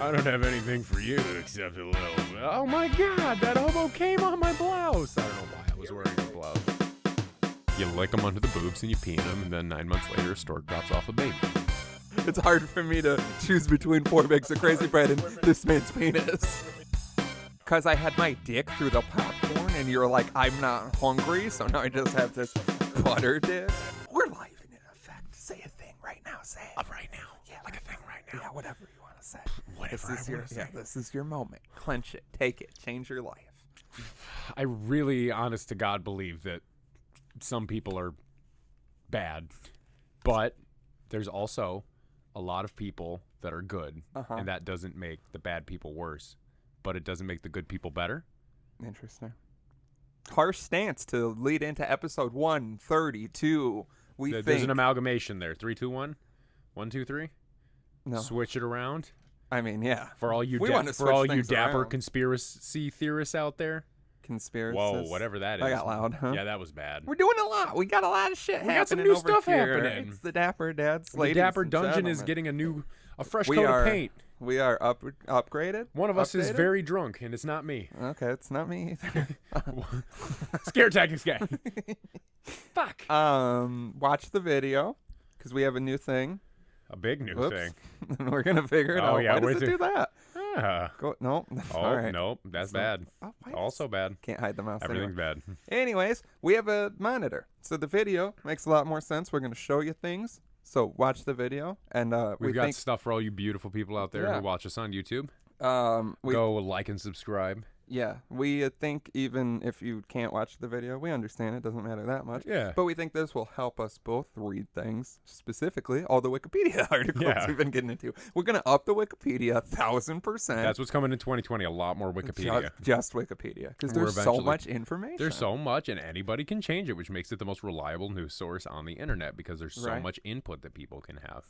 I don't have anything for you except a little. Oh my God, that hobo came on my blouse. I don't know why I was wearing a blouse. You lick them under the boobs and you pee in them, and then 9 months later, a stork drops off a baby. It's hard for me to choose between 4 bags of crazy bread and this man's penis. Because I had my dick through the popcorn, and you're like, I'm not hungry, so now I just have this butter dick. We're live and in effect. Say a thing right now. Say it. Right now. Yeah, Like a thing right now. Yeah, whatever you want to say. Whatever This is I your, wanna say. yeah, this is your moment. Clench it. Take it. Change your life. I really, honest to God, believe that some people are bad, but there's also a lot of people that are good, and that doesn't make the bad people worse, but it doesn't make the good people better. Interesting. Harsh stance to lead into episode 132. There's an amalgamation there. 3, 2, 1? 1, 2, 3? No. Switch it around. I mean, yeah. For all you We for all you things dapper around. conspiracy theorists out there. Conspiracy. Whoa, whatever that is. I got loud, huh? Yeah, that was bad. We're doing a lot. We got a lot of shit happening. got some new over stuff here. happening. It's the Dapper Dads. The ladies Dapper and Dungeon is gentlemen. getting a fresh We coat are- of paint. We are upgraded. One of us is Updated? very drunk, and it's not me. Okay, it's not me either. Scare tactics guy. Fuck. Watch the video because we have a new thing. A big new Whoops. thing. And we're gonna figure it Oh, out. yeah, Why does wait it till- do that? Ah. Go no. Oh, All right. nope. That's So- bad. Oh, why Also bad. can't hide the mouse. Everything's Anyway. bad. Anyways, we have a monitor, so the video makes a lot more sense. We're gonna show you things. So watch the video, and We've got think stuff for all you beautiful people out there Yeah. who watch us on YouTube. we Go like and subscribe. Yeah, we think even if you can't watch the video, we understand it doesn't matter that much. Yeah. But we think this will help us both read things, specifically all the Wikipedia articles Yeah. we've been getting into. We're going to up the Wikipedia 1,000%. That's what's coming in 2020. A lot more Wikipedia. Just Wikipedia. Because We're there's so eventually- much information. There's so much, and anybody can change it, which makes it the most reliable news source on the internet because there's so Right. much input that people can have.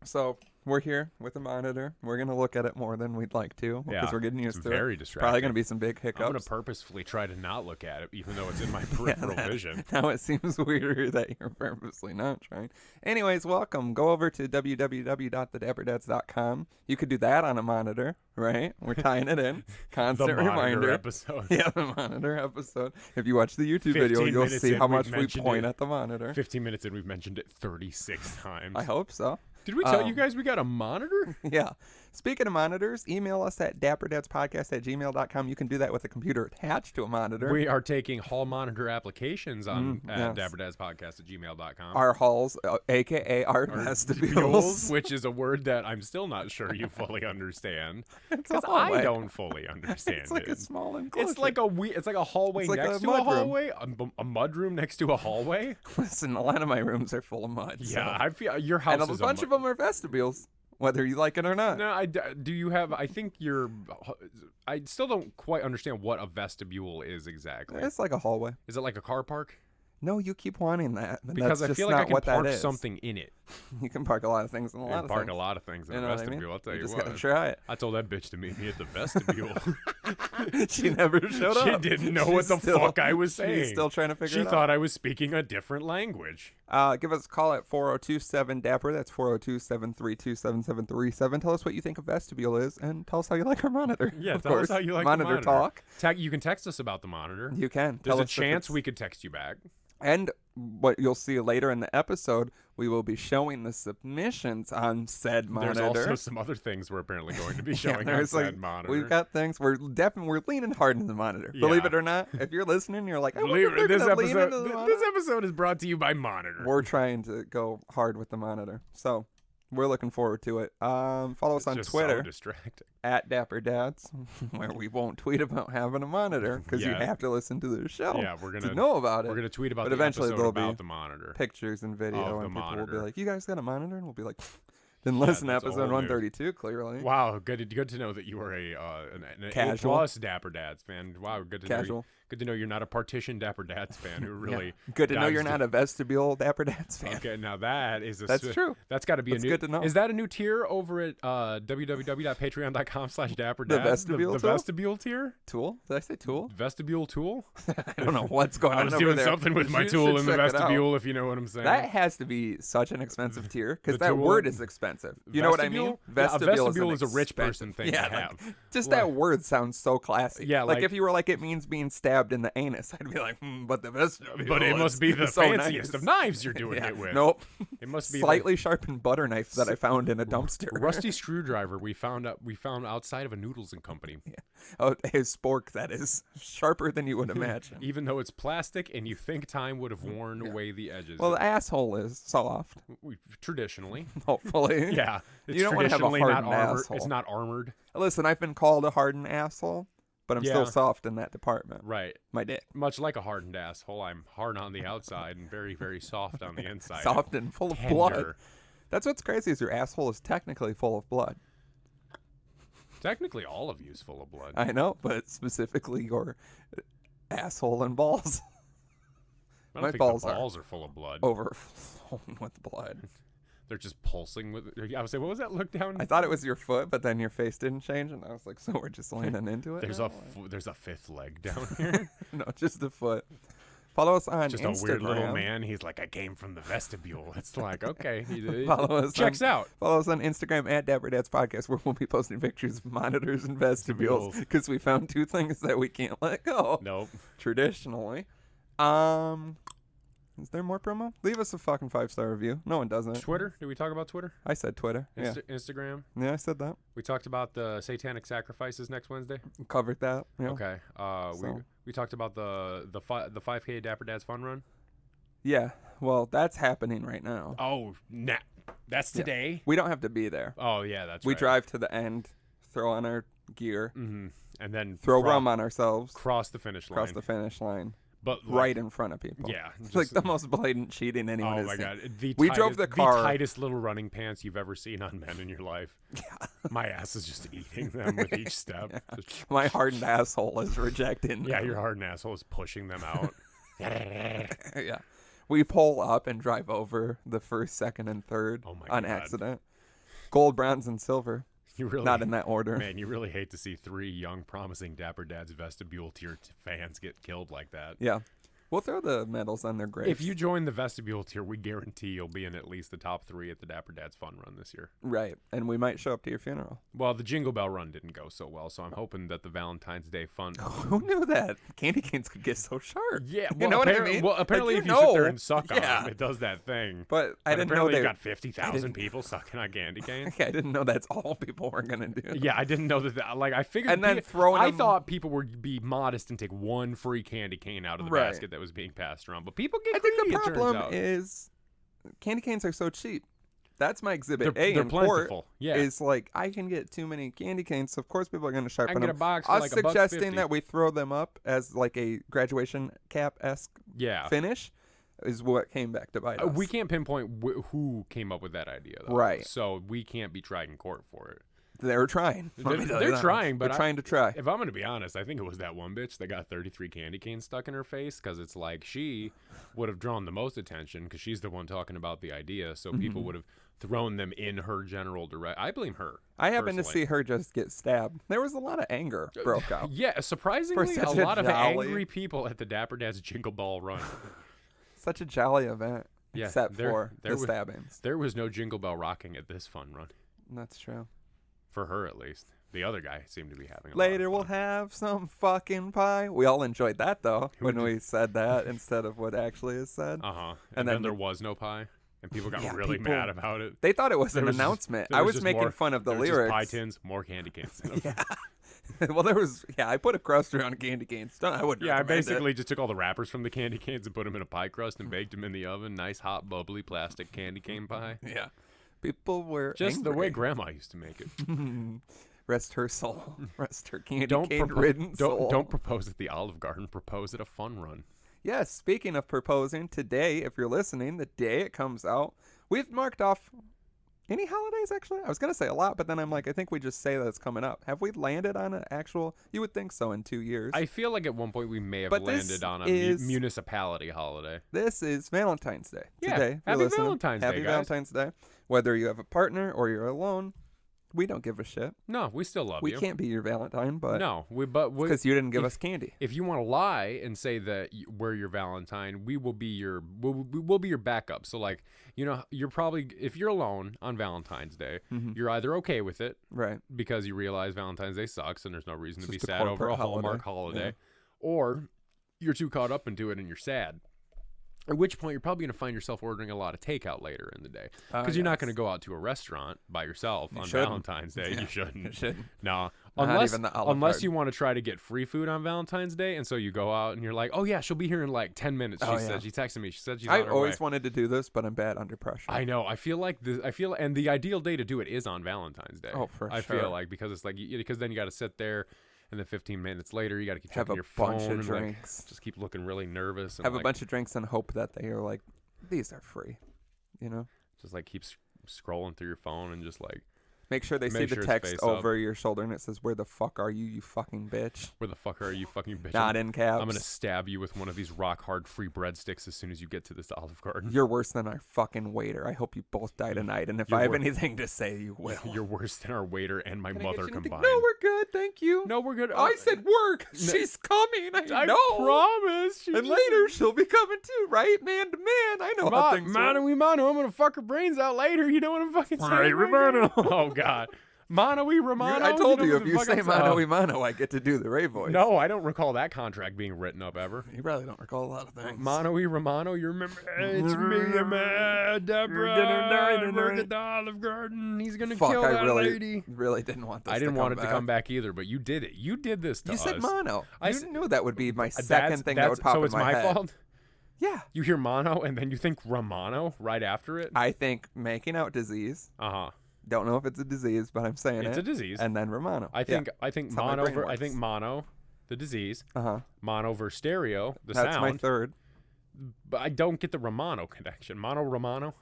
So we're here with a monitor. We're going to look at it more than we'd like to because Yeah, we're getting it's used to very it. distracting. Probably going to be some big hiccups. I'm going to purposefully try to not look at it, even though it's in my peripheral vision. Now it seems weirder that you're purposely not trying. Anyways, welcome. Go over to www.dapperdadspodcast.com. You could do that on a monitor, right? We're tying it in. Constant The monitor reminder. episode. Yeah, the monitor episode. If you watch the YouTube 15 video, you'll minutes see in, how we've much we mentioned point it. at the monitor. 15 minutes in, we've mentioned it 36 times. I hope so. Did we tell you guys we got a monitor? Yeah. Speaking of monitors, email us at dapperdadspodcast@gmail.com. You can do that with a computer attached to a monitor. We are taking hall monitor applications on yes. dapperdadspodcast@gmail.com. Our halls, a.k.a. our vestibules. Which is a word that I'm still not sure you fully understand. It's a Because I hallway. don't fully understand It's like it. a small enclosure. It's like a hallway It's like next a to a mudroom. hallway, a mudroom next to a hallway. Listen, a lot of my rooms are full of mud. Yeah, so. I feel your house And a is bunch of them are vestibules, whether you like it or not. No, do you have? I think you're. I still don't quite understand what a vestibule is exactly. It's like a hallway. Is it like a car park? No, you keep wanting that. But Because that's I just feel like not I can what park that is. something in it. You can park a lot of things in a I lot can of park things. a lot of things in You a know what I vestibule. mean? I'll tell you just what. gotta try it. I told that bitch to meet me at the vestibule. She never showed She up. didn't know She's what the still- fuck I was saying. She's still trying to figure She it thought I was speaking a different language. out. Give us a call at 4027-DAPPER. That's 402-732-7737. Tell us what you think a vestibule is, and tell us how you like our monitor. Yeah, of tell course. us how you like monitor the monitor. talk. You can text us about the monitor. You can. There's Tell a us if chance it's- we could text you back. And what you'll see later in the episode, we will be showing the submissions on said monitor. There's also some other things we're apparently going to be showing on there's said monitor. We've got things. We're leaning hard into the monitor. Yeah. Believe it or not, if you're listening, you're like, I wonder Believe if they're it, this gonna lean episode, into the this monitor. episode is brought to you by Monitor. We're trying to go hard with the monitor, so we're looking forward to it. Follow us on Just Twitter so distracting. at DapperDads, where we won't tweet about having a monitor because you Yeah. have to listen to the show Yeah, we're gonna to know about it. We're gonna tweet about But the eventually episode there'll about be the monitor. Pictures and video, Of the and people will be monitor. like, "You guys got a monitor?" And we'll be like, "Then listen to that's a episode whole new- 132." Clearly, Wow, good to know that you are an Casual. A+ Dapper Dads fan. Wow, good to know. Casual. Good to know you're not a partition Dapper Dads fan who really. Good to know you're dives not a vestibule Dapper Dads fan. Okay, now that is That's true. That's got to be That's a new. good to know. Is that a new tier over at www.patreon.com/dapperdads? The vestibule the tool? vestibule tier? Tool? Did I say tool? Vestibule tool? I don't know what's going on I was over doing there. something with my You tool should in the check it out. vestibule, if you know what I'm saying. That has to be such an expensive tier because The that tool- word is expensive. You know what I mean? Yeah, a vestibule an is a rich expensive- person thing yeah, to like, have. Just Like- that word sounds so classy. Yeah, like like- if you were like, it means being stabbed in the anus, I'd be like, but the vestibule. But it must be the is so fanciest nice. of knives you're doing Yeah. it with. Nope. It must be Slightly sharpened butter knife that I found in a dumpster. the rusty screwdriver we found outside of a Noodles and Company. Oh, a spork that is sharper than you would imagine. Even though it's plastic and you think time would have worn away the edges. Well, the asshole is soft, traditionally. hopefully. Yeah. It's You don't wanna have a traditionally not hardened armored. asshole. It's not armored. Listen, I've been called a hardened asshole, but I'm Yeah. still soft in that department. Right. My dick. Much like a hardened asshole, I'm hard on the outside and very, very soft on the inside. Soft and full of Tender. blood. That's what's crazy is your asshole is technically full of blood. Technically, all of you is full of blood. I know, but specifically your asshole and balls I don't my think balls the are- balls are full of blood. overflowing with blood. They're just pulsing with. I would say, what was that look down? I thought it was your foot, but then your face didn't change, and I was like, so we're just leaning into it? There's now? there's a fifth leg down here. No, just the foot. Follow us on Just Instagram. a weird little man. He's like, I came from the vestibule. It's like, okay, Follow us checks out. Follow us on Instagram at dapperdadspodcast, where we'll be posting pictures of monitors and vestibules Vestibules. because we found two things that we can't let go. Nope. Traditionally. Is there more promo? Leave us a fucking 5-star review. No one does it. Twitter? Did we talk about Twitter? I said Twitter. Yeah. Instagram? Yeah, I said that. We talked about the satanic sacrifices next Wednesday. Covered that. Yeah. Okay. So- We talked about the 5K Dapper Dads fun run. Yeah. Well, that's happening right now. Oh, that's today. We don't have to be there. Oh yeah, that's We right. drive to the end, throw on our gear, Mm-hmm. And then throw rum on ourselves, cross the finish line. cross the finish line, but right in front of people. Yeah, It's like the most blatant cheating anyone Oh has my seen. god! We drove the car- The tightest little running pants you've ever seen on men in your life. Yeah. My ass is just eating them with each step. Just- My hardened asshole is rejecting yeah, them. your hard asshole is pushing them out. Yeah. We pull up and drive over the first, second, and third Oh my on God. accident. Gold, bronze, and silver. You really Not in that order. Man, you really hate to see 3 young, promising Dapper Dads vestibule tier fans get killed like that. Yeah. We'll throw the medals on their graves. If you join the vestibule tier, we guarantee you'll be in at least the top 3 at the Dapper Dads fun run this year. Right. And we might show up to your funeral. Well, the Jingle Bell run didn't go so well, so I'm hoping that the Valentine's Day fun. Who knew that? Candy canes could get so sharp. Yeah, well, You know what I mean? Well, Like, apparently, you if you sit there know. and suck on Yeah. them, it does that thing. But I didn't know apparently they. you got 50,000 people sucking on candy canes. I didn't know that's all people were gonna do. Yeah, I didn't know that. Like, I figured. And then throwing I them- thought people would be modest and take one free candy cane out of the Right. basket that was being passed around. But people get I think greedy, the it turns problem out. is candy canes are so cheap. That's my exhibit They're A in court. plentiful. Yeah. Is like I can get too many candy canes, so of course people are going to I sharpen can get a them. box for Us like suggesting $1.50. that we throw them up as like a graduation cap-esque Yeah. finish is what came back to bite us. We can't pinpoint who came up with that idea, though. Right. So we can't be tried in court for it. They're trying. Let me tell you They're that. trying, but They're trying to try. If I'm going to be honest, I think it was that one bitch that got 33 candy canes stuck in her face because it's like she would have drawn the most attention because she's the one talking about the idea. So people would have thrown them in her general direct. I blame her. I happened to personally. see her just get stabbed. There was a lot of anger broke out. Yeah, surprisingly, a such a lot of jolly- angry people at the Dapper Dad's Jingle Ball Run. Such a jolly event, Yeah, except there- for there the was- stabbings. There was no Jingle Bell rocking at this fun run. That's true. For her, at least. The other guy seemed to be having a Later lot we'll of fun. have some fucking pie. We all enjoyed that though Who when did- we said that instead of what actually is said. Uh-huh. And And then then there was no pie. And people got Yeah, really people- mad about it. They thought it was There an was just- announcement. there I was was just making more- fun of the there was lyrics. Just pie tins, more candy canes. Well, there was. Yeah, I put a crust around candy canes. I wouldn't. Yeah, I recommend basically just took all the wrappers from the candy canes and put them in a pie crust and baked them in the oven. Nice, hot, bubbly plastic candy cane pie. It. Yeah, people were Just the way angry. Grandma used to make it. Rest her soul. Rest her candy Don't cane ridden soul. don't propose at the Olive Garden. Propose at a fun run. Yes. Speaking of proposing, today, if you're listening, the day it comes out, we've marked off Any holidays, actually? I was going to say a lot, but then I'm like, I think we just say that it's coming up. Have we landed on an actual... You would think so in 2 years. I feel like at one point we may have But landed on a municipality holiday. This is Valentine's Day. Yeah, Today, happy Valentine's Day, Happy guys. Valentine's Day. Whether you have a partner or you're alone, we don't give a shit. No, we still love you. We can't be your Valentine, but... No, because you didn't give us candy. If you want to lie and say that we're your Valentine, we'll be your backup. So like, you know, you're probably, if you're alone on Valentine's Day, you're either okay with it, right? Because you realize Valentine's Day sucks and there's no reason to be Just a sad over a corporate Hallmark holiday, yeah. or you're too caught up into it and you're sad. At which point, you're probably going to find yourself ordering a lot of takeout later in the day. Because you're not going to go out to a restaurant by yourself on Valentine's Day. Yeah, you shouldn't. You shouldn't. No. Unless you want to try to get free food on Valentine's Day, and so you go out and you're like, oh, yeah, she'll be here in like 10 minutes, she said. She texted me. She said she's on her way. I always wanted to do this, but I'm bad under pressure. I know. And the ideal day to do it is on Valentine's Day. Oh, for sure. I feel like, because it's like, because then you got to sit there. And then 15 minutes later, you got to keep checking your phone. Have a bunch of and drinks. Like, just keep looking really nervous. And have a bunch of drinks and hope that they are like, these are free, you know? Just like keep scrolling through your phone and just like. Make sure they see the text over your shoulder and it says, where the fuck are you fucking bitch? Where the fuck are you fucking bitch? Not in caps. I'm going to stab you with one of these rock hard free breadsticks as soon as you get to this Olive Garden. You're worse than our fucking waiter. I hope you both die tonight. And if I have anything to say, you will. You're worse than our waiter and my mother combined. No, we're good. Thank you. No, we're good. I said work. She's coming. I know. Promise. And later she'll be coming too, right? Man to man. I know how things work. Mano. I'm going to fuck her brains out later. You know what I'm fucking saying? Right, Romano. Oh, God. Romano. I told you, if you say Mano, I get to do the Ray voice. No, I don't recall that contract being written up ever. You probably don't recall a lot of things. Romano, you remember? It's me, Dapper. Work at the Olive Garden. He's gonna kill that lady. Really didn't want this. I didn't want it to come back either, but you did it. You did this to us. You said Mono. I knew that would be my second thing that would pop in my head. So it's my fault. Yeah. You hear Mono and then you think Romano right after it. I think making out disease. Don't know if it's a disease, but I'm saying it's a disease. And then Romano. I think mono, the disease. Mono versus stereo, the sound. That's my third. But I don't get the Romano connection. Romano.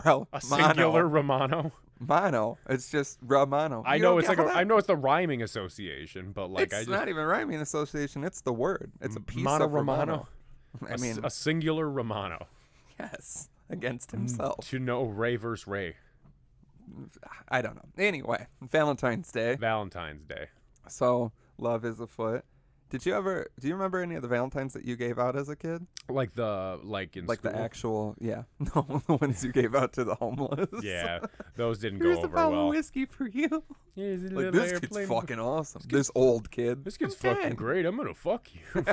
Well, singular Romano. Mono. It's just Romano. I know it's the rhyming association, but like it's not even rhyming association. It's the word. It's a piece of Romano. I mean, a singular Romano. Yes, against himself. To know Ray versus Ray. I don't know. Anyway, Valentine's Day. So, love is afoot. Do you remember any of the Valentines that you gave out as a kid? Like in school? The actual, yeah. No, the ones you gave out to the homeless. Yeah, those didn't go over well. Here's a bottle of whiskey for you. Here's a like, this kid's fucking awesome. This old kid. This kid's fucking great. I'm going to fuck you.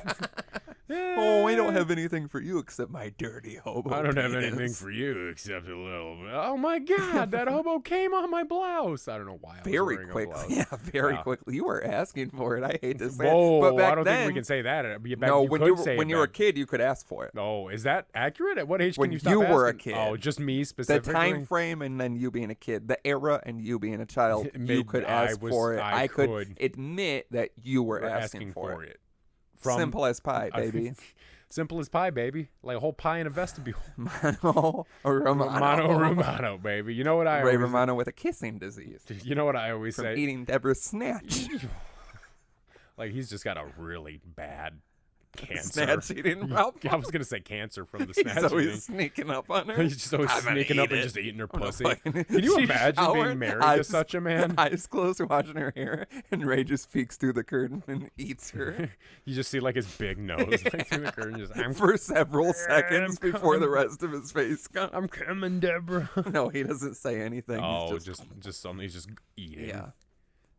Oh, I don't have anything for you except my dirty hobo I don't have anything for you except a little... Oh, my God. That hobo came on my blouse. I don't know why I was wearing a blouse. Yeah, very quickly. You were asking for it. I hate to say it. But back I don't then, think we can say that. When you were a kid, you could ask for it. Oh, is that accurate? At what age can you stop asking? When you were a kid. Oh, just me specifically? The time frame and then you being a kid. The era and you being a child, you could ask for it. I could admit that you were asking for it. Simple as pie, baby. Simple as pie, baby. Like a whole pie in a vestibule. Mono Romano, baby. You know what I Ray Romano with a kissing disease. You know what I always say? Eating Deborah's snatch. Like he's just got a really bad cancer. Snatch eating problem. I was going to say cancer from the snatch He's always sneaking up on her. He's just always sneaking up and just eating her pussy. Can you imagine being married to such a man? Eyes closed, watching her hair, and Ray just peeks through the curtain and eats her. You just see like his big nose like through the curtain. Just, for several seconds before the rest of his face comes. I'm coming, Deborah. No, he doesn't say anything. Oh, just something. He's just eating. Yeah.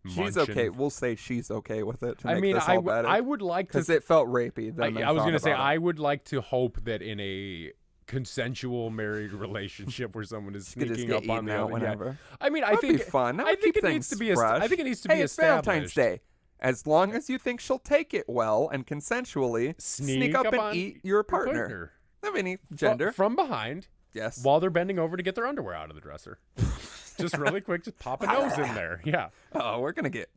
She's okay. We'll say she's okay with it. I mean, I would like to, because it felt rapey. I was going to say I would like to hope that in a consensual married relationship where someone is sneaking up on the other. Whenever. I mean, That'd be fun. I think it needs to be. I think it needs to be it's established. Valentine's Day. As long as you think she'll take it well and consensually, sneak up and eat your partner. Of any gender. From behind. Yes. While they're bending over to get their underwear out of the dresser. Just really quick, just pop a nose in there. Yeah. Oh, we're gonna get.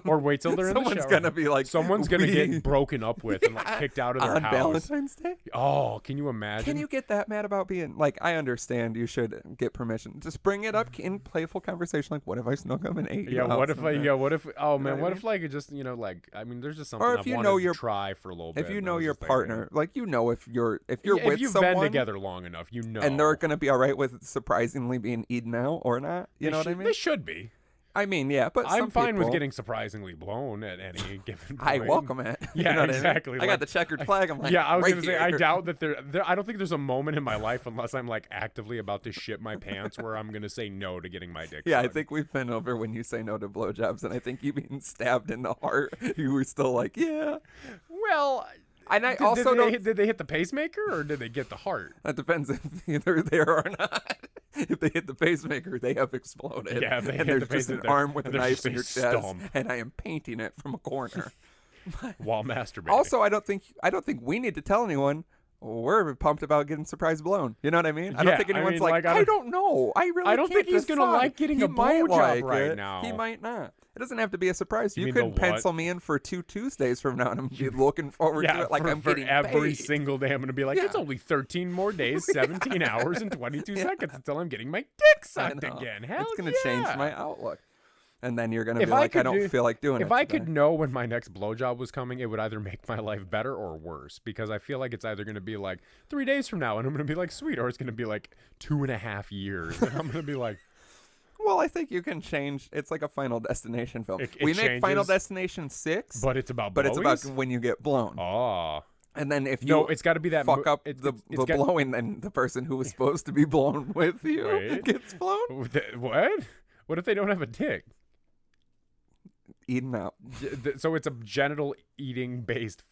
Or wait till they're in the shower. Someone's gonna be like. Someone's gonna get broken up with and like kicked out of their on house. Valentine's Day. Oh, can you imagine? Can you get that mad about being like? I understand you should get permission. Just bring it up in playful conversation. Like, what if I snuck him and ate? Yeah. What if? What if? Oh man. what What I if like it just like I mean, there's just something Or I've if you wanted know to your- try for a little bit. If you and I know was your just thinking, partner, like if you're if with you've someone been together long enough, and they're gonna be all right with surprisingly being eaten out or not. You know what I mean? They should be. I mean, yeah, but I'm some fine with people- getting surprisingly blown at any given point. I welcome it. Yeah, You know what I mean? exactly. I got the checkered flag. I'm like, Yeah, I was right gonna say I here. doubt that there. I don't think there's a moment in my life unless I'm like actively about to shit my pants where I'm gonna say no to getting my dick. Yeah, I sucked. think we've been over when you say no to blowjobs, and I think you being stabbed in the heart, you were still like, yeah. Well, And I also don't. did they hit the pacemaker or did they get the heart? That depends if they're there or not. If they hit the pacemaker, they have exploded. Yeah, if they and hit there's the just an pacemaker, arm with a and there's knife just in a your chest, stump. and I am painting it from a corner. While masturbating. Also, I don't think we need to tell anyone we're pumped about getting surprise blown. You know what I mean? I don't Yeah, think I anyone's mean, like, like, I don't know. I really I don't can't think he's gonna decide." like getting He a might blowjob like right it. now. He might not. It doesn't have to be a surprise. You You mean can the what? pencil me in for 2 Tuesdays from now, and I'm be looking forward to it like for, I'm for getting every paid. single day I'm gonna be like, Yeah. it's only 13 more days, 17 hours, and 22 seconds until I'm getting my dick I sucked know. again. Hell It's gonna yeah. change my outlook. And then you're gonna If be I like, I could don't do- feel like doing it. If I today. could know when my next blowjob was coming, it would either make my life better or worse because I feel like it's either going to be like 3 days from now and I'm going to be like, sweet, or it's going to be like 2.5 years and I'm going to be like, Well, I think you can change. It's like a Final Destination film. It We make Final changes, Destination 6, but it's about but it's about blowies? when you get blown. Oh. And then if you No, it's got to be that fuck up it's the got- blowing, then the person who was supposed to be blown with you Wait. gets blown. What? What if they don't have a dick? Eaten out. So it's a genital eating based.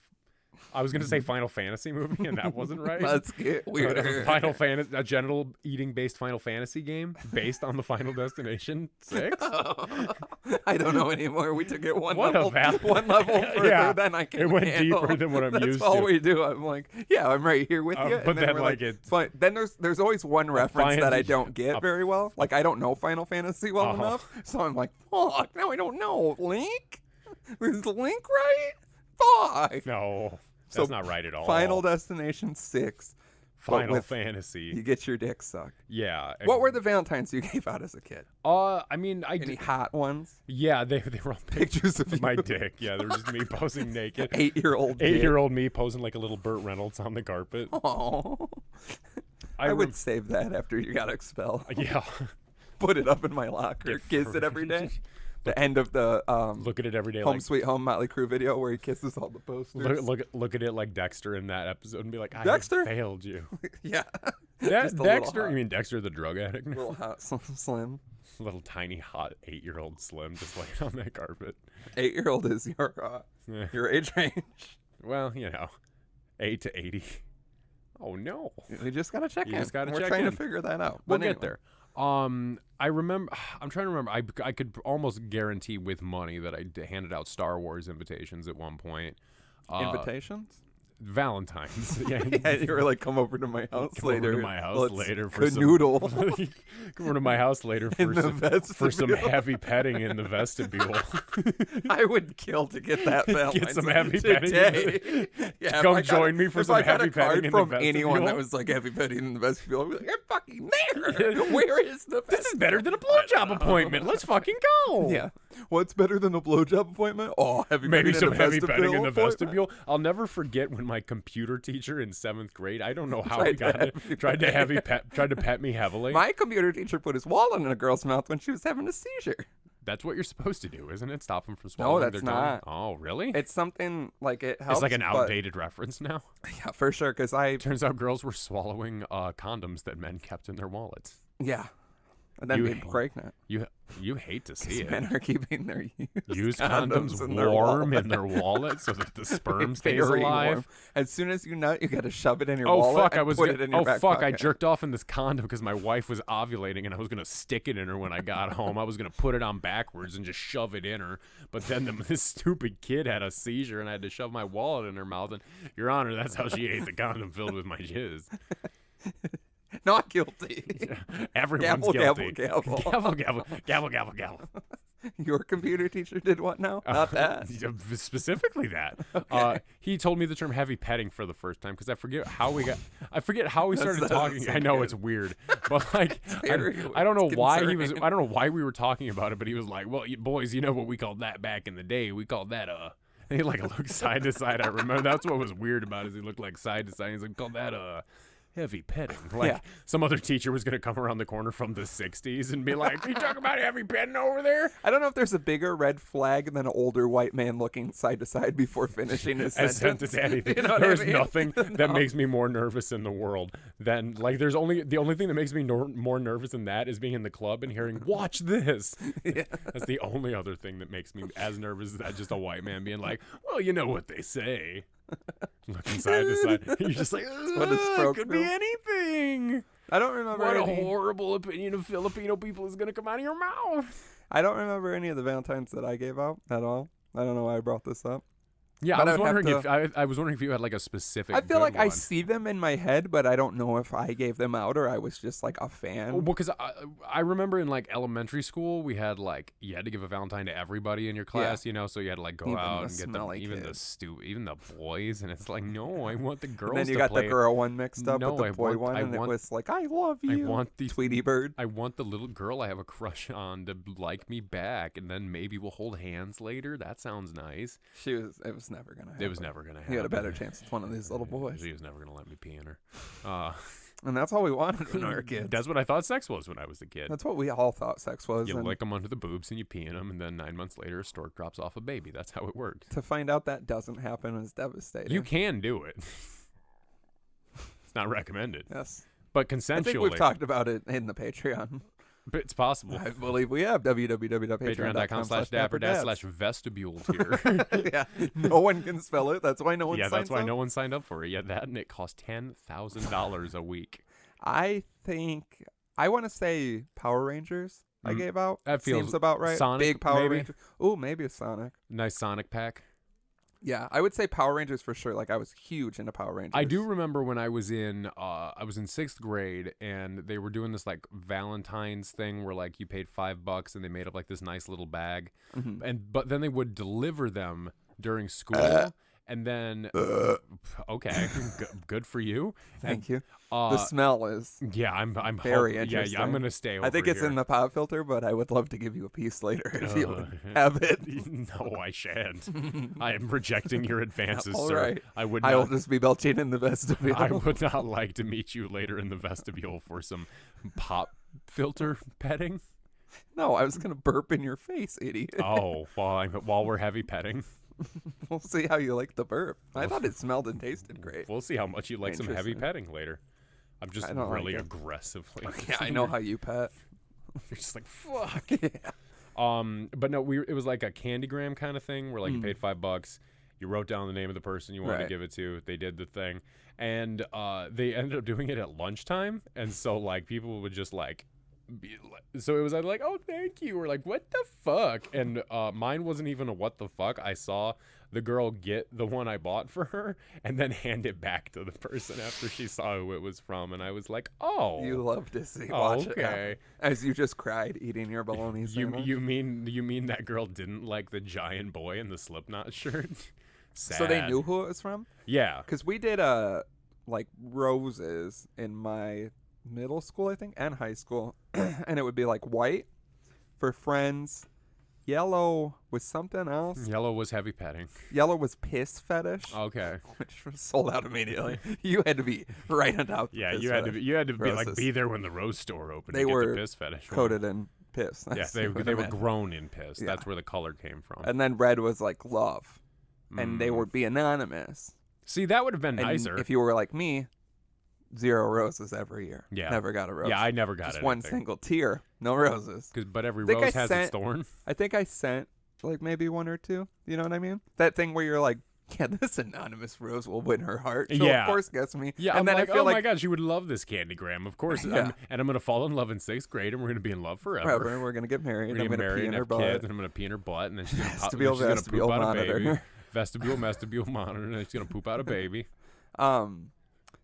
I was gonna say Final Fantasy movie, and that wasn't right. Let's get weird. A genital eating based Final Fantasy game based on the Final Destination 6. I don't know anymore. We took it one What a level further Yeah, than I can it went handle. deeper than what I'm That's used all to. we do. I'm like, yeah, I'm right here with you. But and then, we're like, it's- fine. Then there's always one reference that I don't get a- very well. Like I don't know Final Fantasy well Uh-huh. enough, so I'm like, fuck. Now I don't know. Link? Is Link right? Fuck. No, So, that's not right at all. Final Destination 6. but Final with- Fantasy. You get your dick sucked. Yeah. What were the Valentines you gave out as a kid? I mean, Any hot ones? Yeah, they were all Pictures of my you. dick. Yeah, they were just me posing naked. 8-year-old. 8-year-old me posing like a little Burt Reynolds on the carpet. Oh. I rem- would save that after you got expelled. Yeah. Put it up in my locker. Kiss it every day. The end of the Look at it every day. Home like, Sweet Home Motley Crue video where he kisses all the posters. look at it like Dexter in that episode and be like, I Dexter? have failed you. Yeah. That Just a little Dexter? hot. You mean Dexter the drug addict? Little hot slim. Little tiny hot 8-year-old Slim just laying on that carpet. 8-year-old is Yeah. your age range. Well, 8 to 80. Oh no. We just gotta check You in. just gotta We're check trying in. to figure that out. We'll But get anyway. there. I remember. I'm trying to remember. I could almost guarantee with money that I handed out Star Wars invitations at one point. Invitations? Valentine's. Yeah, Yeah, you were like, come over to my house Come later. over to my house Let's later for canoodle. some. Come over to my house later In for the some vestibule. heavy petting in the vestibule. I would kill to get that Valentine's some heavy petting in today. Yeah, if Come I got join me for if some I got heavy a card petting in the from anyone vestibule. that was like heavy petting in the vestibule, I'd be like, you're fucking there. Where is the This is better than a blowjob appointment. Let's fucking go. Yeah. What's better than a blowjob appointment? Oh, heavy Maybe petting some in the heavy petting in the vestibule vestibule. I'll never forget when my computer teacher in 7th grade, I don't know how he Tried to got it, tried to pet me heavily. My computer teacher put his wallet in a girl's mouth when she was having a seizure. That's what you're supposed to do, isn't it? Stop them from swallowing that's their tongue? not. Oh, really? It's something like it helps. It's like an but- outdated reference now. Yeah, for sure. Because Turns out girls were swallowing condoms that men kept in their wallets. yeah. And then You being hate- pregnant. You hate to see it. Men are keeping their Used condoms condoms in their warm wallet. in their wallet so that the sperm stays Very alive. warm. As soon as you nut, you got to shove it in your Oh wallet fuck! and I was put gonna, it in your oh back fuck! I pocket. jerked off in this condom because my wife was ovulating and I was gonna stick it in her when I got home. I was gonna put it on backwards and just shove it in her. But then this stupid kid had a seizure and I had to shove my wallet in her mouth. And Your Honor, that's how she ate the condom filled with my jizz. Not guilty. Everyone's Gavel, guilty. gavel, gavel. Gavel, gavel, gavel, gavel, gavel. Your computer teacher did what now? Not that. Specifically that. Okay. He told me the term heavy petting for the first time because I forget how we started talking. I know it's weird, but like I don't know why he was. I don't know why we were talking about it, but he was like, "Well, you boys, you know what we called that back in the day? We called that And he like looked side to side. I remember that's what was weird about it. Is he looked like side to side. He's like, "We called that heavy petting." Like some other teacher was gonna come around the corner from the '60s and be like, "You talking about heavy petting over there?" I don't know if there's a bigger red flag than an older white man looking side to side before finishing his sentence. Anything. You know There's I mean? nothing that makes me more nervous in the world than like. The only thing that makes me more nervous than that is being in the club and hearing "Watch this." That's the only other thing that makes me as nervous as that. Just a white man being like, "Well, you know what they say." Looking side to side, you're just like, what a stroke could film. be anything. I don't remember What a any. horrible opinion of Filipino people is gonna come out of your mouth. I don't remember any of the Valentines that I gave out at all. I don't know why I brought this up. Yeah, But I I was would have wondering if I was wondering if you had like a specific. I feel good like I one. see them in my head, but I don't know if I gave them out or I was just like a fan. Well, because I remember in like elementary school, we had like you had to give a Valentine to everybody in your class, you know, so you had to like go Even out the and get them, smelly even kids. even the boys, and it's like, no, I want the girls. And then you to got play the girl one mixed up No, with the I boy want- one, I and want- it was like, I love you, I want the Tweety Bird. I want the little girl I have a crush on to like me back, and then maybe we'll hold hands later. That sounds nice. It was never gonna happen. It was never gonna happen. You had a better chance with one of these little boys. She was never gonna let me pee in her. And that's all we wanted when we were kids. That's what I thought sex was when I was a kid. That's what we all thought sex was. You and lick them under the boobs and you pee in them, and then 9 months later, a stork drops off a baby. That's how it worked. to find out that doesn't happen is devastating. You can do it. It's not recommended, Yes. but I consensually. think we've talked about it in the Patreon. But it's possible. I believe we have. Patreon.com/dapperdad/vestibule tier. Yeah. No one can spell it. That's why no one Yeah, signs that's why up. no one signed up for it. Yeah, that and it costs $10,000 a week. I think I want to say Power Rangers. I gave out. That feels Seems about right. Sonic, Big Power maybe? Rangers. Oh, maybe a Sonic. Nice Sonic pack. Yeah, I would say Power Rangers for sure. Like I was huge into Power Rangers. I do remember when I was in 6th grade, and they were doing this like Valentine's thing where like you paid $5 and they made up like this nice little bag, but then they would deliver them during school. And then, okay, good for you. Thank you. The smell is Yeah, I'm very hoping, interesting. Yeah, I'm gonna stay over I think it's here. in the pop filter, but I would love to give you a piece later if you would have it. No, I shan't. I am rejecting your advances, All sir. right. I would I will not. just be belching in the vestibule. I would not like to meet you later in the vestibule for some pop filter petting. No, I was gonna burp in your face, idiot. Oh, while we're heavy petting. We'll see how you like the burp. I thought it smelled and tasted great. We'll see how much you like some heavy Interesting. petting later. I'm just I don't really like it. aggressively. Yeah, I know how you pet. You're just like, fuck. Yeah. But no, it was like a candygram kind of thing where like you paid $5, you wrote down the name of the person you wanted to Right. give it to, they did the thing, and they ended up doing it at lunchtime, and so like people would just like so it was like, oh, thank you, or like, what the fuck, and mine wasn't even a what the fuck. I saw the girl get the one I bought for her and then hand it back to the person after she saw who it was from, and I was like, oh, You love to see Oh, watch it okay. happen. As you just cried eating your bologna sandwich. you mean that girl didn't like the giant boy in the Slipknot shirt? Sad. So they knew who it was from? Yeah. Because we did like roses in my middle school, I think, and high school. And it would be like white for friends. Yellow was something else. Yellow was heavy petting. Yellow was piss fetish, Okay. which was sold out immediately. You had to be right on top. of Yeah, piss you had fetish. to be like Roses. be there when the rose store opened. They to get were the piss fetish one. coated in piss. Yeah, That's they what I were meant. grown in piss. Yeah. That's where the color came from. And then red was like love, and they would be anonymous. See, that would have been And nicer. if you were like me, 0 roses every year. Yeah. Never got a rose. Yeah, I never got Just anything. one single tear, no roses. But every think rose I has sent- its thorn. I think I sent like maybe 1 or 2. You know what I mean? That thing where you're like, yeah, this anonymous rose will win her heart. She'll Yeah. of course guess me. Yeah, and I'm then like, I feel oh like my god, she would love this candygram. Of course, Yeah. and I'm gonna fall in love in 6th grade, and we're gonna be in love forever. forever, we're gonna get married. We're I'm gonna get gonna married pee and in her have butt. kids, and I'm gonna pee in her butt, and then she's gonna, Vestibule, she's gonna vestibule poop out a monitor. baby. Vestibule monitor, and then she's gonna poop out a baby.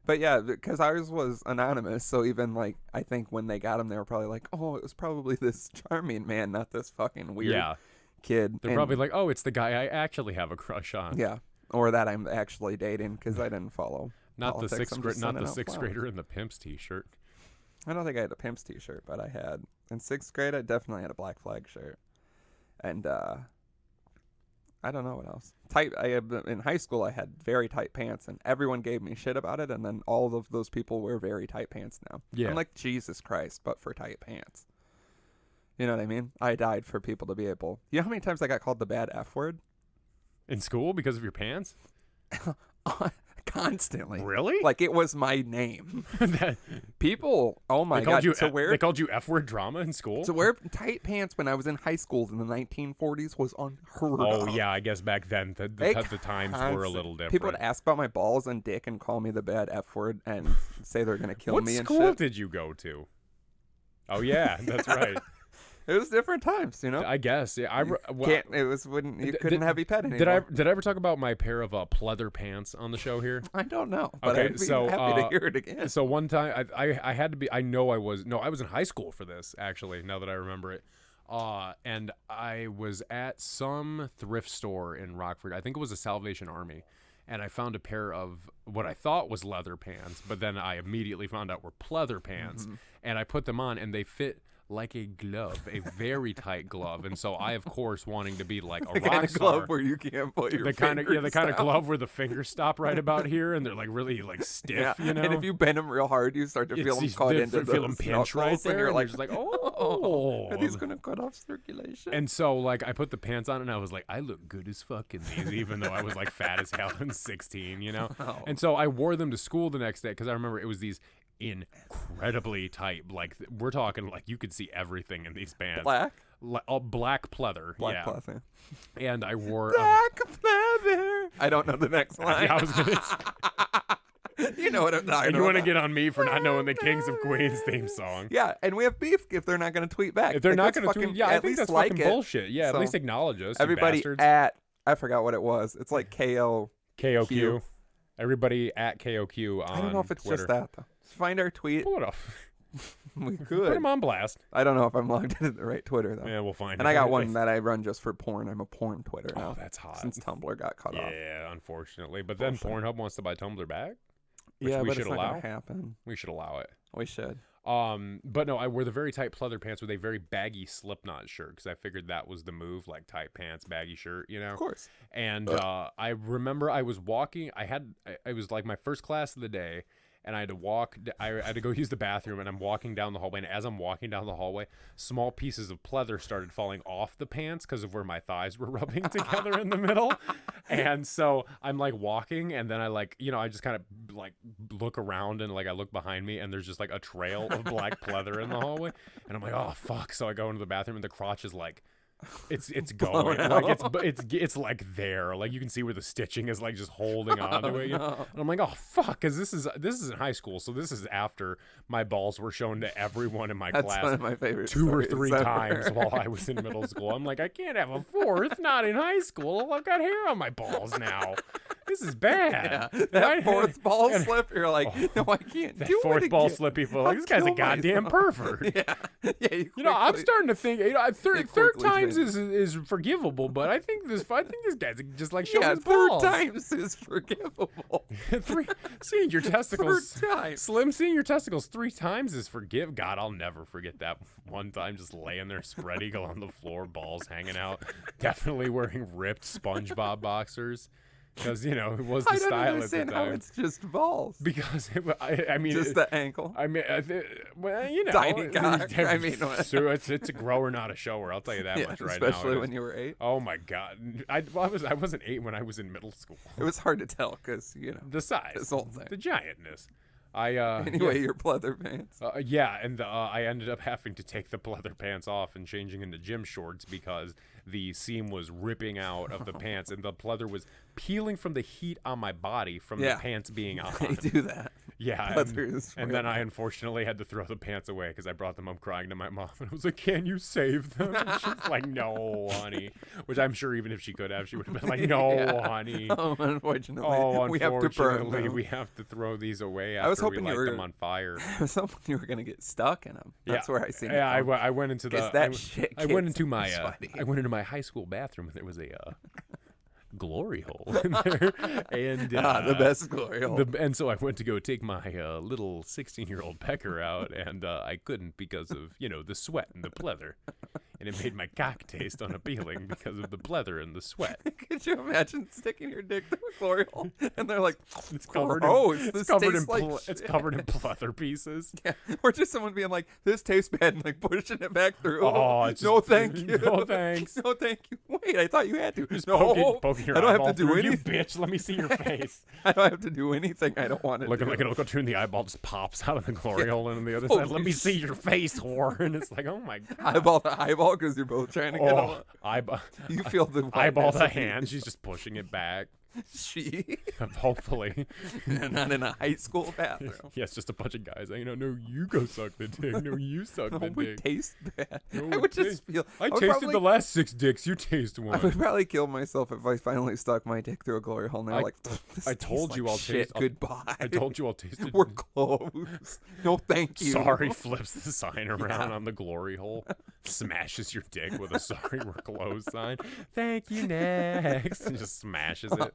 But yeah, because ours was anonymous, so even like I think when they got him, they were probably like, "Oh, it was probably this charming man, not this fucking weird kid." They're probably like, "Oh, it's the guy I actually have a crush on." Yeah, or that I'm actually dating because I didn't follow. Not politics. the sixth grader in the Pimps t-shirt. I don't think I had a Pimps t-shirt, but I had in 6th grade. I definitely had a Black Flag shirt, and I don't know what else. In high school, I had very tight pants, and everyone gave me shit about it. And then all of those people wear very tight pants now. Yeah, I'm like, Jesus Christ, but for tight pants. You know what I mean? I died for people to be able. You know how many times I got called the bad F word in school because of your pants? Constantly. Really? Like it was my name. People, oh my God. They called you F-word drama in school? To wear tight pants when I was in high school in the 1940s was unheard of. Oh, yeah, I guess back then the times were a little different. People would ask about my balls and dick and call me the bad F word and say they're going to kill me and shit. What school did you go to? Oh, yeah, that's right. It was different times, you know. I guess. Yeah, you couldn't have your pet anymore. Did I ever talk about my pair of pleather pants on the show here? I don't know, but okay, I'd be happy to hear it again. So one time I had to be. I was in high school for this actually. Now that I remember it, and I was at some thrift store in Rockford. I think it was a Salvation Army. And I found a pair of what I thought was leather pants, but then I immediately found out were pleather pants, and I put them on, and they fit like a glove, a very tight glove. And so I, of course, wanting to be like a rock kind of star, glove where you can't put your the kind of glove where the fingers stop right about here, and they're like really like stiff, you know. And if you bend them real hard, you start to feel them cut into feel them pinch right there, and you're like, just like, oh, are these gonna cut off circulation? And so like I put the pants on, and I was like, I look good as fuck in these, even though I was like fat as hell and 16, you know. And so I wore them to school the next day because I remember it was these incredibly tight, like we're talking like you could see everything in these pants. Black pleather. Black pleather. And I wore black pleather. I don't know the next line. I was gonna you know what I'm talking about. You want to get on me for not knowing the Kings of Queens theme song. Yeah, and we have beef if they're not going to tweet back. If they're not going to tweet, I think that's fucking bullshit. Yeah, so, at least acknowledge us, everybody you bastards. at, I forgot what it was. It's like KOQ. Everybody at KOQ on I don't know if it's Twitter. just that, though. Just find our tweet. Pull it up. We could. Put them on blast. I don't know if I'm logged into the right Twitter, though. Yeah, we'll find it. And I got one that I run just for porn. I'm a porn Twitter now. Oh, that's hot. Since Tumblr got cut off. Yeah, unfortunately. But then Pornhub wants to buy Tumblr back. Which Yeah, we but should it's not allow. going to happen. We should allow it. We should. But no, I wore the very tight pleather pants with a very baggy Slipknot shirt because I figured that was the move, like tight pants, baggy shirt, you know? Of course. And I remember I was walking. I was like my first class of the day, and I had to walk. I had to go use the bathroom, and I'm walking down the hallway. And as I'm walking down the hallway, small pieces of pleather started falling off the pants because of where my thighs were rubbing together in the middle. And so I'm like walking, and then I I just kind of like look around, and like I look behind me, and there's just like a trail of black pleather in the hallway, and I'm like, oh fuck! So I go into the bathroom, and the crotch is like. It's going like it's like there, like you can see where the stitching is like just holding onto it. You know? And I'm like, oh fuck, because this is in high school, so this is after my balls were shown to everyone in my That's class. one of my favorite 2 or 3 ever. times while I was in middle school. I'm like, I can't have a fourth, not in high school. I've got hair on my balls now. This is bad. Yeah, that fourth ball slip, you're like, no, I can't do it. That fourth ball again. slip, people like, this guy's a goddamn pervert. Yeah. I'm starting to think, third times is forgivable, but I think this guy's just like showing his balls. 3 times is forgivable. Seeing your testicles, 3 times. Slim, seeing your testicles 3 times is God, I'll never forget that one time just laying there spread eagle on the floor, balls hanging out, definitely wearing ripped SpongeBob boxers. Because, it was the style at the time. I don't understand how it's just balls. Because, I mean... Just the ankle. I mean, Tiny cock. I mean... So it's a grower, not a shower. I'll tell you that much right now. Especially when you were 8. Oh, my God. I wasn't 8 when I was in middle school. It was hard to tell because, the size. This whole thing. The giantness. Your pleather pants. And I ended up having to take the pleather pants off and changing into gym shorts because the seam was ripping out of the pants and the pleather was peeling from the heat on my body from the pants being on. They do that. Yeah, Pleather is and real. then I unfortunately had to throw the pants away because I brought them home crying to my mom, and I was like, "Can you save them?" And she's like, "No, honey," which I'm sure even if she could have, she would have been like, "No, honey." Unfortunately, Oh, we have to burn unfortunately, them. we have to throw these away I was after we hoping you light were- them on fire. I was hoping you were gonna get stuck in them. That's where I seen it. Yeah, from. I went into the. Is that shit I went gets into my. sweaty. I went into my high school bathroom, and there was a glory hole in there, and the best glory hole. And so I went to go take my little 16-year-old pecker out, and I couldn't because of the sweat and the pleather, and it made my cock taste unappealing because of the pleather and the sweat. Could you imagine sticking your dick through a glory hole and they're like, It's covered gross, in this covered tastes in like it's shit. covered in pleather pieces. Yeah. Or just someone being like, this tastes bad, and like pushing it back through. Oh, it's no, just- thank you. No, thanks. No, thank you. Wait, I thought you had to. Just no, poking your I don't have eyeball to do through. anything. You bitch, let me see your face. I don't have to do anything I don't want to Looking do. like an Uncle Tune, the eyeball just pops out of the glory hole and on the other Holy side. Let me see your face, whore. And it's like, oh my god. Eyeball to eyeball because you're both trying to get Oh, on. eyeball. You feel the Eyeball whiteness to of the- hand. She's just pushing it back. She Hopefully. not in a high school bathroom. Yes, just a bunch of guys. No, you go suck the dick. No, you suck No, the it would dick. taste bad. No, I would it just feel. I would tasted probably- the last 6 dicks. You taste I one. would probably kill myself if I finally stuck my dick through a glory hole and they're I- like, this I tastes told you like I'll shit. taste- Goodbye. I told you I'll taste it. We're closed. No, thank you. Sorry flips the sign around on the glory hole. Smashes your dick with a sorry we're closed sign. Thank you next. And just smashes it.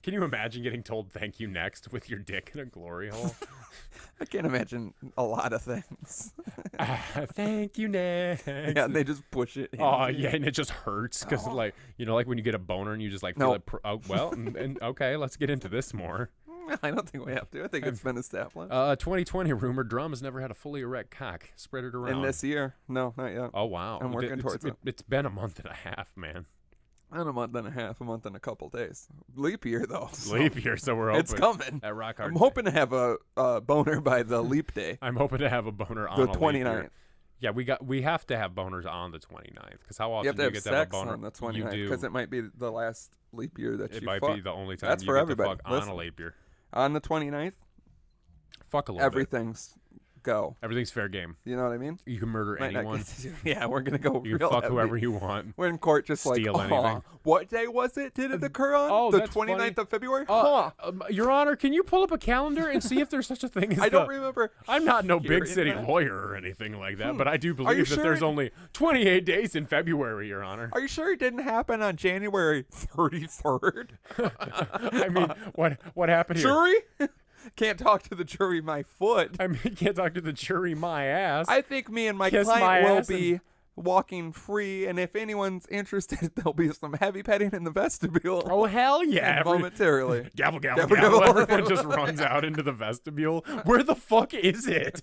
Can you imagine getting told thank you next with your dick in a glory hole? I can't imagine a lot of things. Thank you next. Yeah, and they just push it. Oh into you. yeah, and it just hurts because like like when you get a boner and you just like feel No. it. And okay, let's get into this more. I don't think we have to. I think it's been established. 2020 rumor: Drum has never had a fully erect cock. Spread it around. In this year, no, not yet. Oh wow, I'm working towards it. It's been a month and a half, man. And a month and a half, a month and a couple days. Leap year though. so Leap year, so we're hoping It's coming. at Rock Hard. I'm hoping to have a boner by the leap day, I'm hoping to have a boner on the a leap 29th. year. Yeah, we have to have boners on the 29th because how You often have to do you have get to have a sex boner? on the You 29th do. because it might be the last leap year that It you might fuck. be the only time That's you for get everybody. to fuck on Listen. a leap year. On the 29th, Fuck a little bit. everything's go. Everything's fair game. You know what I mean? You can murder Might not anyone. get to- yeah, we're gonna go You real can fuck heavy. whoever you want. We're in court just Steal like, anything. what day was it? Did it occur on? The that's 29th funny. of February? Huh. Your Honor, can you pull up a calendar and see if there's such a thing as I don't remember. I'm not no big hearing city that. lawyer or anything like that, but I do you believe that sure there's it- only 28 days in February, Your Honor. Are you sure it didn't happen on January 33rd? I mean, what happened here? Jury? Can't talk to the jury, my foot. I mean, can't talk to the jury, my ass. I think me and my Kiss my client will ass and- be walking free, and if anyone's interested, there'll be some heavy petting in the vestibule. Oh, hell yeah. And momentarily. Gavel, gavel, Gavel, gavel. gavel. Everyone just runs out into the vestibule. Where the fuck is it?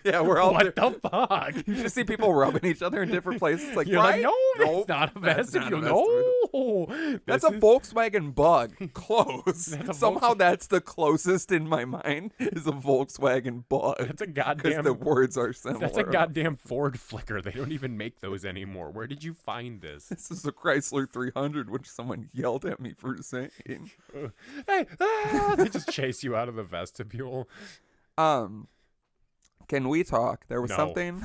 Yeah, we're all What the fuck? You just see people rubbing each other in different places. Like, You're right? like, no, Nope, that's not a that's not a vestibule. No. That's This a is- Volkswagen Bug. Close. That's a Somehow that's the closest in my mind is a Volkswagen Bug. That's a Because goddamn. the words are similar. That's a goddamn Ford Flicker. They don't even make those anymore. Where did you find this? This is a Chrysler 300, which someone yelled at me for saying. Hey, they just chase you out of the vestibule. Can we talk? There was No. something.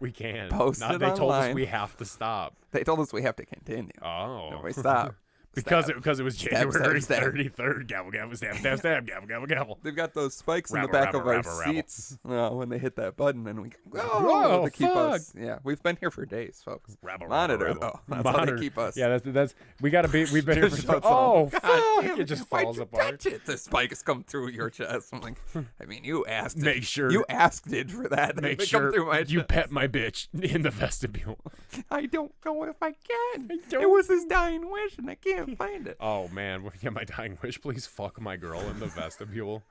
We can't. Posted They told us online. we have to stop. They told us we have to continue. Oh. No, we stop. Because Stab. it was Stab, January stab, stab. 33rd. Gavel, gavel, stab, stab, stab, gavel, gavel, gavel. They've got those spikes in the Rabble, back rabble, of our rabble, rabble. seats when they hit that button, and we go, Whoa, to keep fuck. us. Yeah, we've been here for days, folks. Rabble, Monitor rabble, though. rabble. That's how Monitor. they keep us. Yeah, that's we've been here for Just so. shuts Oh, off. God fuck! damn It just why'd falls you apart. touch it? The spikes come through your chest. I'm like, I mean, you asked it. Make sure- you asked it for that. Make They sure come through my you chest. pet my bitch in the vestibule. I don't know if I can. don't It was his dying wish, and I can't find it. Oh man, yeah, my dying wish. Please fuck my girl in the vestibule.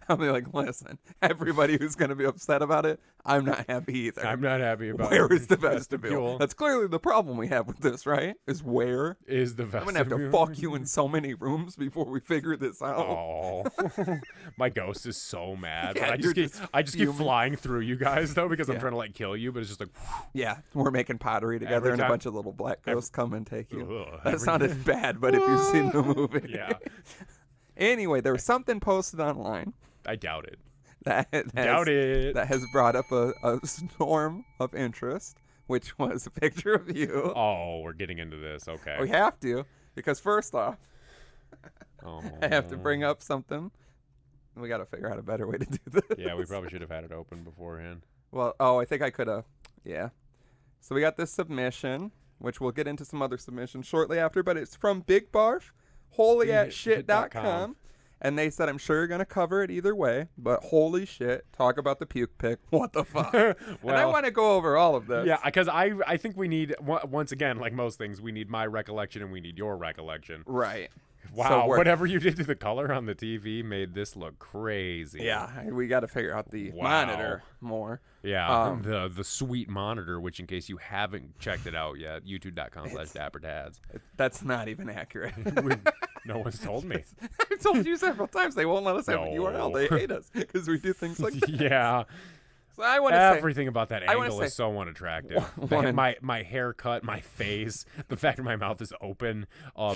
I'll be like, listen, everybody who's going to be upset about it, I'm not happy either. I'm not happy about Where it. is the vestibule? That's clearly the problem we have with this, right? Is where? Is the I'm vestibule? going to have to fuck you in so many rooms before we figure this out. Oh, my ghost is so mad. Yeah, but you're just I just keep fuming. flying through you guys though because I'm Yeah. trying to like kill you, but it's just like Yeah, we're making pottery together, Every and a time- bunch of little black ghosts come and take you. Ugh, That every- sounded bad, but if you've seen the movie. yeah. Anyway, there was something posted online. I doubt it. That has brought up a storm of interest, which was a picture of you. Oh, we're getting into this. Okay. We have to, because first off, Oh. I have to bring up something. We got to figure out a better way to do this. Yeah, we probably should have had it open beforehand. Well, I think I could have. Yeah. So we got this submission, which we'll get into some other submissions shortly after, but it's from Big Barf, holyatshit.com. And they said, I'm sure you're going to cover it either way, but holy shit, talk about the puke pic. What the fuck? And I want to go over all of this. Yeah, because I think we need, once again, like most things, we need my recollection and we need your recollection. Right. Wow, so whatever you did to the color on the TV made this look crazy. Yeah, we got to figure out the monitor more. Yeah, the sweet monitor, which in case you haven't checked it out yet, youtube.com/dapperdads. That's not even accurate. No one's told me. I've told you several times they won't let us have an URL. They hate us because we do things like that. Yeah. So I want to say everything about that angle is so unattractive. My haircut, my face, the fact that my mouth is open,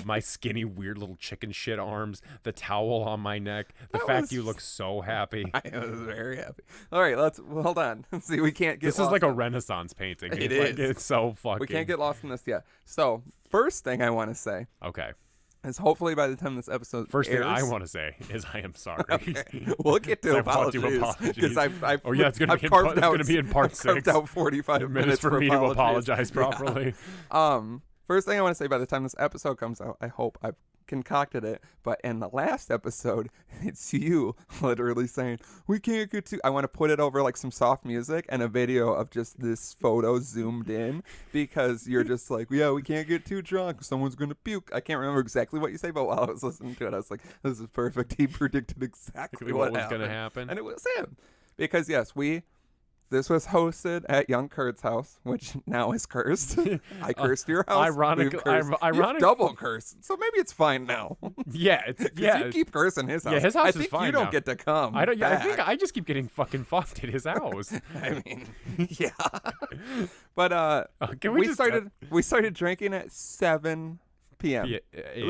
my skinny, weird little chicken shit arms, the towel on my neck, the fact you look so happy. I was very happy. All right, hold on. See, we can't get. This is like a Renaissance painting. It is. It's so fucking. We can't get lost in this yet. So first thing I want to say. Okay. Is hopefully by the time this episode First airs, thing I want to say is I am sorry. Okay. We'll get to apologies because I've it's going to be in part 6. Carved out 45 minutes for me to apologize properly. Yeah. First thing I want to say, by the time this episode comes out, I hope I've concocted it, but in the last episode, it's you literally saying, we can't get too... I want to put it over like some soft music and a video of just this photo zoomed in, because you're just like, yeah, we can't get too drunk. Someone's going to puke. I can't remember exactly what you say, but while I was listening to it, I was like, this is perfect. He predicted exactly what was going to happen. And it was him. Because yes, this was hosted at young Kurt's house, which now is cursed. I cursed your house. Ironically, double cursed. So maybe it's fine now. Yeah, you keep cursing his house. Yeah, his house is fine. You don't get to come. I think I just keep getting fucking fucked at his house. I mean, yeah. But we started drinking at 7 p.m.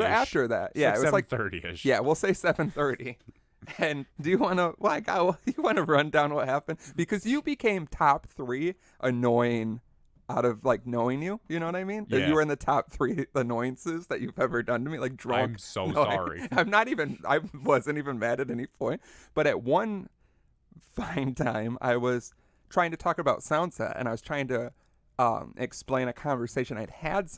After that, yeah, it was like 7:30ish. Yeah, we'll say 7:30. And do you want to run down what happened? Because you became top 3 annoying out of like knowing you. You know what I mean? Yeah. You were in the top 3 annoyances that you've ever done to me. Like drunk. I'm so sorry. I wasn't even mad at any point. But at one fine time, I was trying to talk about Soundset, and I was trying to explain a conversation I'd had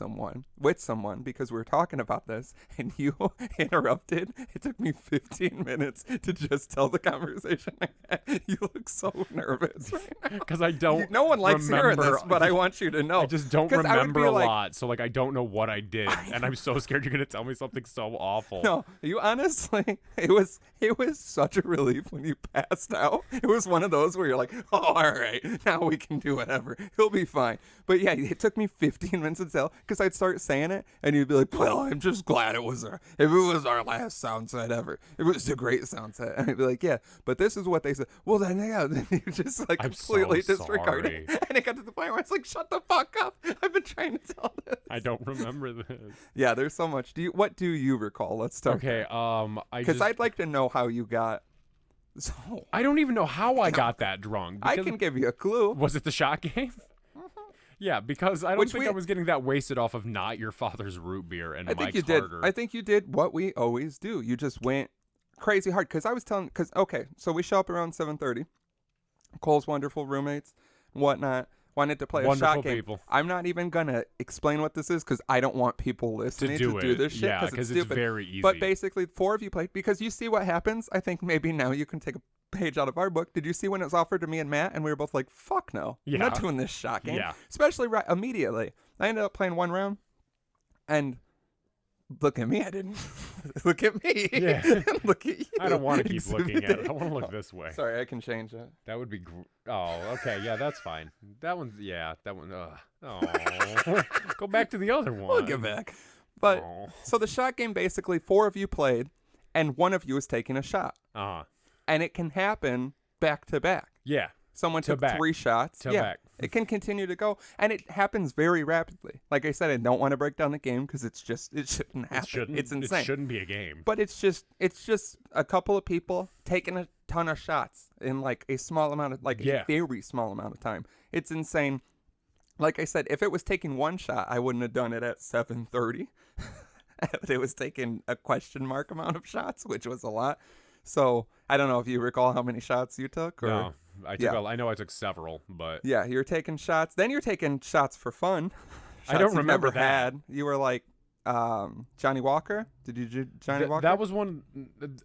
with someone because we were talking about this, and you interrupted. It took me 15 minutes to just tell the conversation I had. You look so nervous right now. Because I don't no one likes hearing this, but I want you to know. I just don't remember a lot, so like I don't know what I did, and I'm so scared you're going to tell me something so awful. No, you honestly, it was such a relief when you passed out. It was one of those where you're like, oh, all right, now we can do whatever. He'll be fine. But yeah, it took me 15 minutes to tell, because I'd start saying it, and you'd be like, well, I'm just glad if it was our last sound set ever. It was a great sound set. And I'd be like, yeah, but this is what they said. Well, then, yeah, then you just like completely disregarded it. And it got to the point where it's like, shut the fuck up. I've been trying to tell this. I don't remember this. Yeah, there's so much. What do you recall? Let's start. Okay, because I'd like to know how you got... So, I don't even know how I got that drunk. I can give you a clue. Was it the shot game? Yeah, because I don't think I was getting that wasted off of not your father's root beer and Mike's Harder. I think you did what we always do. You just went crazy hard. So we show up around 7:30. Cole's wonderful roommates, whatnot, wanted to play a shot game. People. I'm not even going to explain what this is because I don't want people listening to do this shit. Yeah, because it's very easy. But basically, 4 of you played because you see what happens. I think maybe now you can take a page out of our book. Did you see when it was offered to me and Matt, and we were both like, fuck no, I'm not doing this shot game. Yeah. Especially immediately. I ended up playing 1 round, and look at me. I didn't. Look at me. Yeah. Look at you. I don't want to keep looking at it. I want to look this way. Sorry, I can change it. That would be okay. Yeah, that's fine. That one. Oh. Go back to the other one. We'll get back. But so the shot game, basically 4 of you played, and 1 of you is taking a shot. And it can happen back to back. Yeah. Someone took 3 shots. Back. It can continue to go. And it happens very rapidly. Like I said, I don't want to break down the game because it shouldn't happen. It's insane. It shouldn't be a game. But it's just a couple of people taking ton of shots in like a small amount of a very small amount of time. It's insane. Like I said, if it was taking one shot, I wouldn't have done it at 7:30. It was taking a question mark amount of shots, which was a lot. So I don't know if you recall how many shots you took. Or, no, I know I took several, but yeah, you're taking shots. Then you're taking shots for fun. I don't remember never that. Had. You were like Johnny Walker. Did you do Johnny Walker? That was one.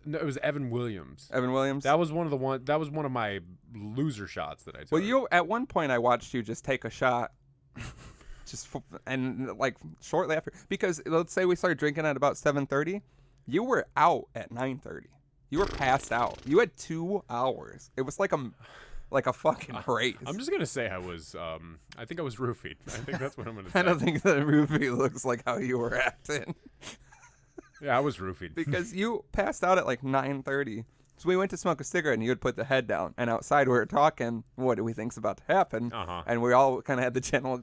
No, it was Evan Williams. Evan Williams. That was one of my loser shots that I took. Well, you at one point I watched you just take a shot. And like shortly after, because let's say we started drinking at about 7:30, you were out at 9:30. You were passed out. You had 2 hours. It was like a fucking race. I'm just gonna say I think I was roofied. I think that's what I'm gonna say. I don't think the roofie looks like how you were acting. Yeah, I was roofied. Because you passed out at like 9:30. So we went to smoke a cigarette, and you would put the head down. And outside, we were talking, what do we think's about to happen? And we all kind of had the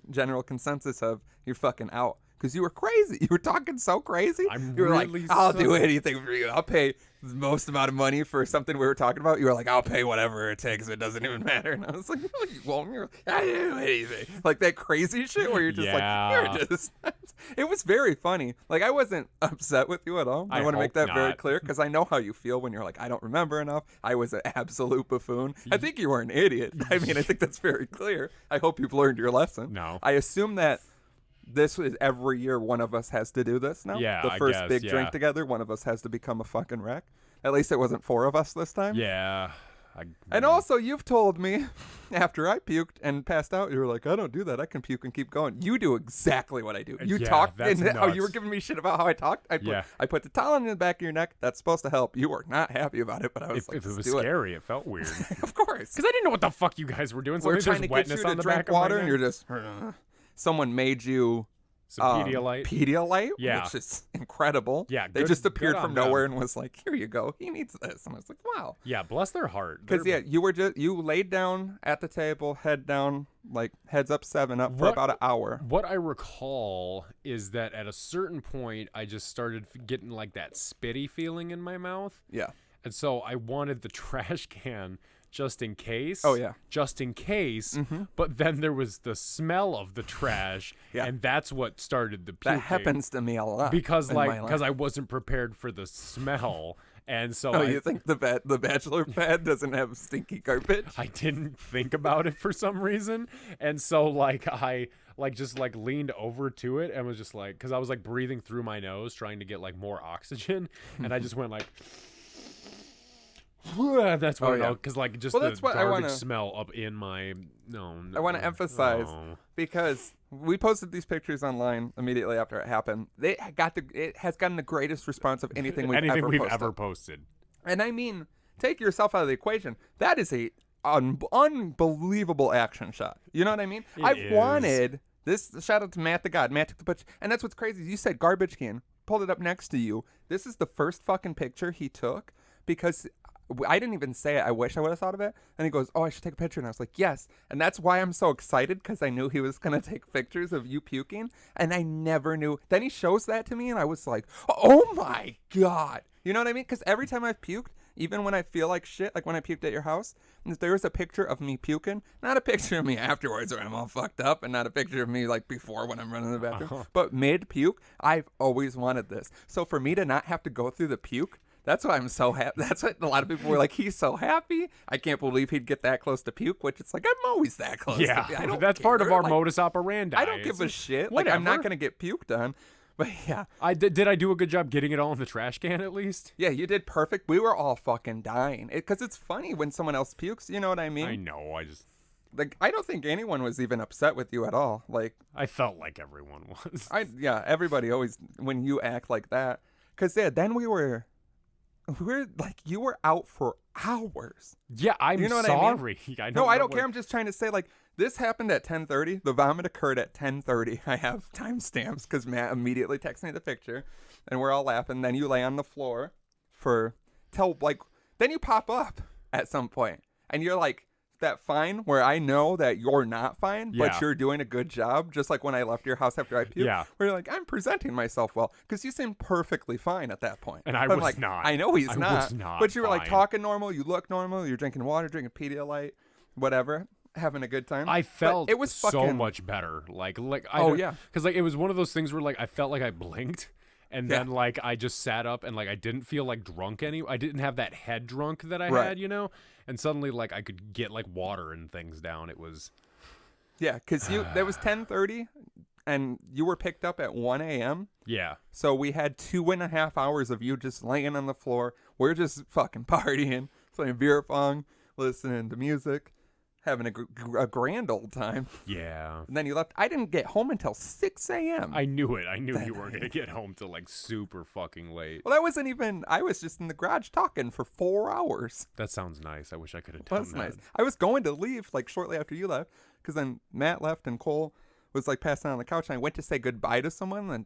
general consensus of, you're fucking out. Because you were crazy. You were talking so crazy. You were like, I'll do anything for you. I'll pay the most amount of money for something we were talking about. You were like, I'll pay whatever it takes. It doesn't even matter. And I was like, no, you won't. You're like, I didn't do anything. Like that crazy shit where you're just like, you're just. It was very funny. Like, I wasn't upset with you at all. I want to make that very clear because I know how you feel when you're like, I don't remember enough. I was an absolute buffoon. I think you were an idiot. I mean, I think that's very clear. I hope you've learned your lesson. No. I assume that this is every year one of us has to do this now. Yeah, the first big drink together, one of us has to become a fucking wreck. At least it wasn't 4 of us this time. Yeah. And also, you've told me after I puked and passed out, you were like, I don't do that. I can puke and keep going. You do exactly what I do. You talked, and you were giving me shit about how I talked. I put the towel in the back of your neck. That's supposed to help. You were not happy about it, but I was like, if it was scary, it felt weird. Of course. Because I didn't know what the fuck you guys were doing. We're trying to get you to drink water, and you're just, someone made you some Pedialyte. Pedialyte, which is incredible. Yeah, they just appeared from nowhere and was like, "Here you go. He needs this." And I was like, "Wow." Yeah, bless their heart. Because you laid down at the table, head down, like heads up, 7 up for about an hour. What I recall is that at a certain point, I just started getting like that spitty feeling in my mouth. Yeah, and so I wanted the trash can. Just in case. Oh, yeah. Just in case. Mm-hmm. But then there was the smell of the trash. And that's what started the puking. That happens to me a lot. Because I wasn't prepared for the smell. And so you think the bachelor pad doesn't have stinky garbage? I didn't think about it for some reason. And so I just leaned over to it and was just like, because I was like breathing through my nose trying to get like more oxygen. And I just went like... That's what because the garbage smell up in my I want to emphasize because we posted these pictures online immediately after it happened. It has gotten the greatest response of anything we've ever posted. And I mean, take yourself out of the equation. That is a unbelievable action shot. You know what I mean? I've wanted this. Shout out to Matt the God. Matt took the picture, and that's what's crazy. You said garbage can. Pulled it up next to you. This is the first fucking picture he took because. I didn't even say it. I wish I would have thought of it. And he goes, oh, I should take a picture. And I was like, yes. And that's why I'm so excited because I knew he was going to take pictures of you puking. And I never knew. Then he shows that to me and I was like, oh my God. You know what I mean? Because every time I've puked, even when I feel like shit, like when I puked at your house, if there was a picture of me puking, not a picture of me afterwards where I'm all fucked up and not a picture of me like before when I'm running to the bathroom, but mid-puke, I've always wanted this. So for me to not have to go through the puke, that's why I'm so happy. That's what a lot of people were like, he's so happy. I can't believe he'd get that close to puke, which it's like, I'm always that close. Yeah, that's part of our modus operandi. I don't give a shit. Like, I'm not going to get puked on. But yeah. Did I do a good job getting it all in the trash can at least? Yeah, you did perfect. We were all fucking dying. Because it's funny when someone else pukes, you know what I mean? I know, I don't think anyone was even upset with you at all. Like, I felt like everyone was. Everybody always, when you act like that. Because, then we were like, you were out for hours. Yeah, I'm sorry. I don't care. I'm just trying to say, like, this happened at 10:30. The vomit occurred at 10:30. I have timestamps because Matt immediately texted me the picture, and we're all laughing. Then you lay on the floor then you pop up at some point, and you're like that fine where I know that you're not fine, Yeah. but you're doing a good job. Just like when I left your house after I puked. Yeah. Where you're like, I'm presenting myself well. Because you seemed perfectly fine at that point. And I But I'm was like, not. I know he's I not. was not But you were like fine. talking normal. You look normal. You're drinking water, drinking Pedialyte, whatever. Having a good time. I felt But it was so fucking, much better. Like Oh, yeah. because like it was one of those things where like I felt like I blinked, and then like I just sat up and like I didn't feel like drunk I didn't have that head drunk that I Right. had, and suddenly like I could get like water and things down. It was Yeah, because that was 10:30, and you were picked up at 1 a.m. yeah. So we had 2.5 hours of you just laying on the floor. We're just fucking partying, playing beer pong, listening to music, having a grand old time. Yeah. And then you left. I didn't get home until 6 a.m. I knew it. I knew you weren't gonna get home till like super fucking late. Well, that wasn't even. I was just in the garage talking for 4 hours. That sounds nice. I wish I could have done That's that. nice. I was going to leave like shortly after you left, because then Matt left and Cole was like passing out on the couch, and I went to say goodbye to someone, and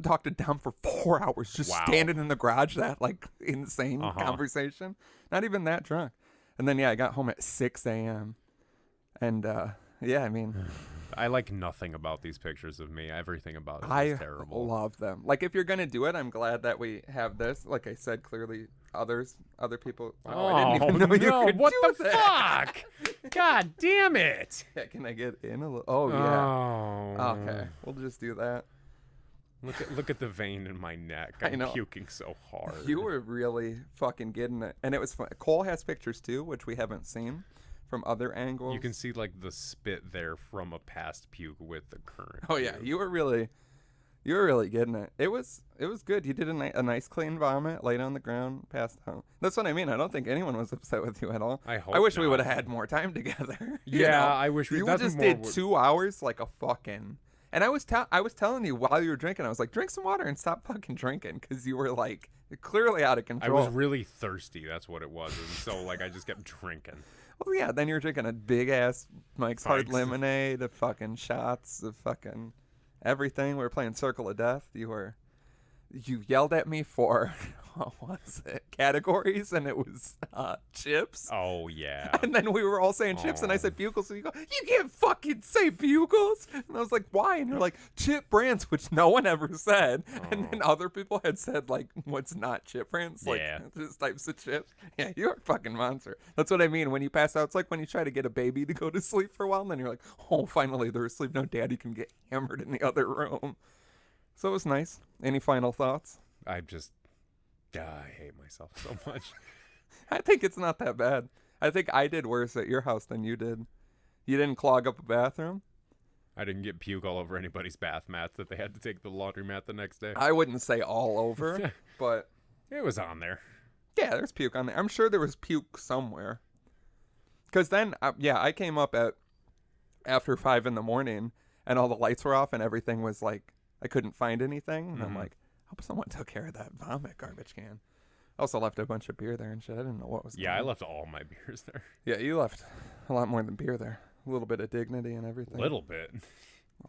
talked to Dom for 4 hours, just Wow. standing in the garage. That like insane conversation. Not even that drunk. And then I got home at 6 a.m. And yeah, I mean, I like nothing about these pictures of me. Everything about it I is terrible. love them. Like, if you're gonna do it, I'm glad that we have this. Like I said, clearly other people. Wow, I didn't even know you no! could What do the that. fuck? God damn it! Yeah, can I get in a little? Oh yeah. Oh. Okay, we'll just do that. Look at the vein in my neck. I I'm know. puking so hard. You were really fucking getting it, and it was fun. Cole has pictures too, which we haven't seen from other angles. You can see like the spit there from a past puke with the current. Oh yeah, puke. you were really getting it. It was good. You did a nice clean vomit, laid on the ground, passed out. That's what I mean. I don't think anyone was upset with you at all. I hope I wish we not. would have had more time together. you Yeah, know? I wish we. You that's just more did would- 2 hours like a fucking. And I was telling you while you were drinking, I was like, drink some water and stop fucking drinking, because you were like clearly out of I control. was really thirsty. That's what it was. And so like I just kept drinking. Well, yeah. Then you were drinking a big ass Mike's Hard Mike's. Lemonade, the fucking shots, the fucking everything. We were playing Circle of Death. You yelled at me for what was it? Categories, and it was chips. Oh yeah. And then we were all saying chips, and I said bugles, and you go, you can't fucking say bugles. And I was like, why? And you're like, chip brands, which no one ever said. And then other people had said, like, what's not chip brands? Like, Yeah. just types of chips. Yeah, you're a fucking monster. That's what I mean. When you pass out, it's like when you try to get a baby to go to sleep for a while, and then you're like, oh, finally they're asleep. Now daddy can get hammered in the other room. So it was nice. Any final thoughts? I hate myself so much. I think it's not that bad. I think I did worse at your house than you did. You didn't clog up a bathroom? I didn't get puke all over anybody's bath mats that they had to take the laundromat the next day. I wouldn't say all over, but It was on there. yeah, there's puke on there. I'm sure there was puke somewhere. Because then, I came up after 5 in the morning, and all the lights were off, and everything was like, I couldn't find anything. And I'm like, I hope someone took care of that vomit garbage can. I also left a bunch of beer there and shit. I didn't know what was Yeah, I going on. left all my beers there. Yeah, you left a lot more than beer there. A little bit of dignity and everything. Little bit.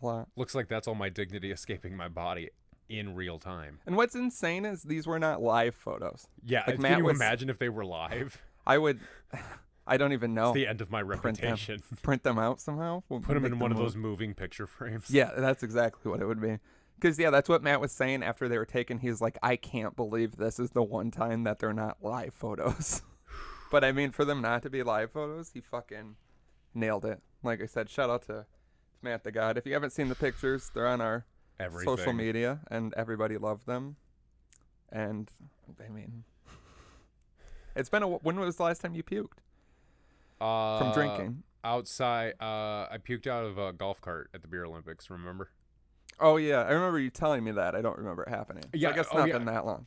A lot. Looks like that's all my dignity escaping my body in real time. And what's insane is these were not live photos. Yeah, Like can Matt you was- imagine if they were live? I don't even know. It's the end of my Print them. reputation. Print them out somehow. We'll Put them make in one of move. those moving picture frames. Yeah, that's exactly what it would be. Because, yeah, that's what Matt was saying after they were taken. He's like, I can't believe this is the one time that they're not live photos. But, I mean, for them not to be live photos, he fucking nailed it. Like I said, shout out to Matt the God. If you haven't seen the pictures, they're on our Everything. social media, and everybody loved them. And, I mean, it's been when was the last time you puked from drinking? Outside, I puked out of a golf cart at the Beer Olympics, remember? Oh, yeah. I remember you telling me that. I don't remember it happening. So Yeah, I guess it's oh, not yeah. been that long.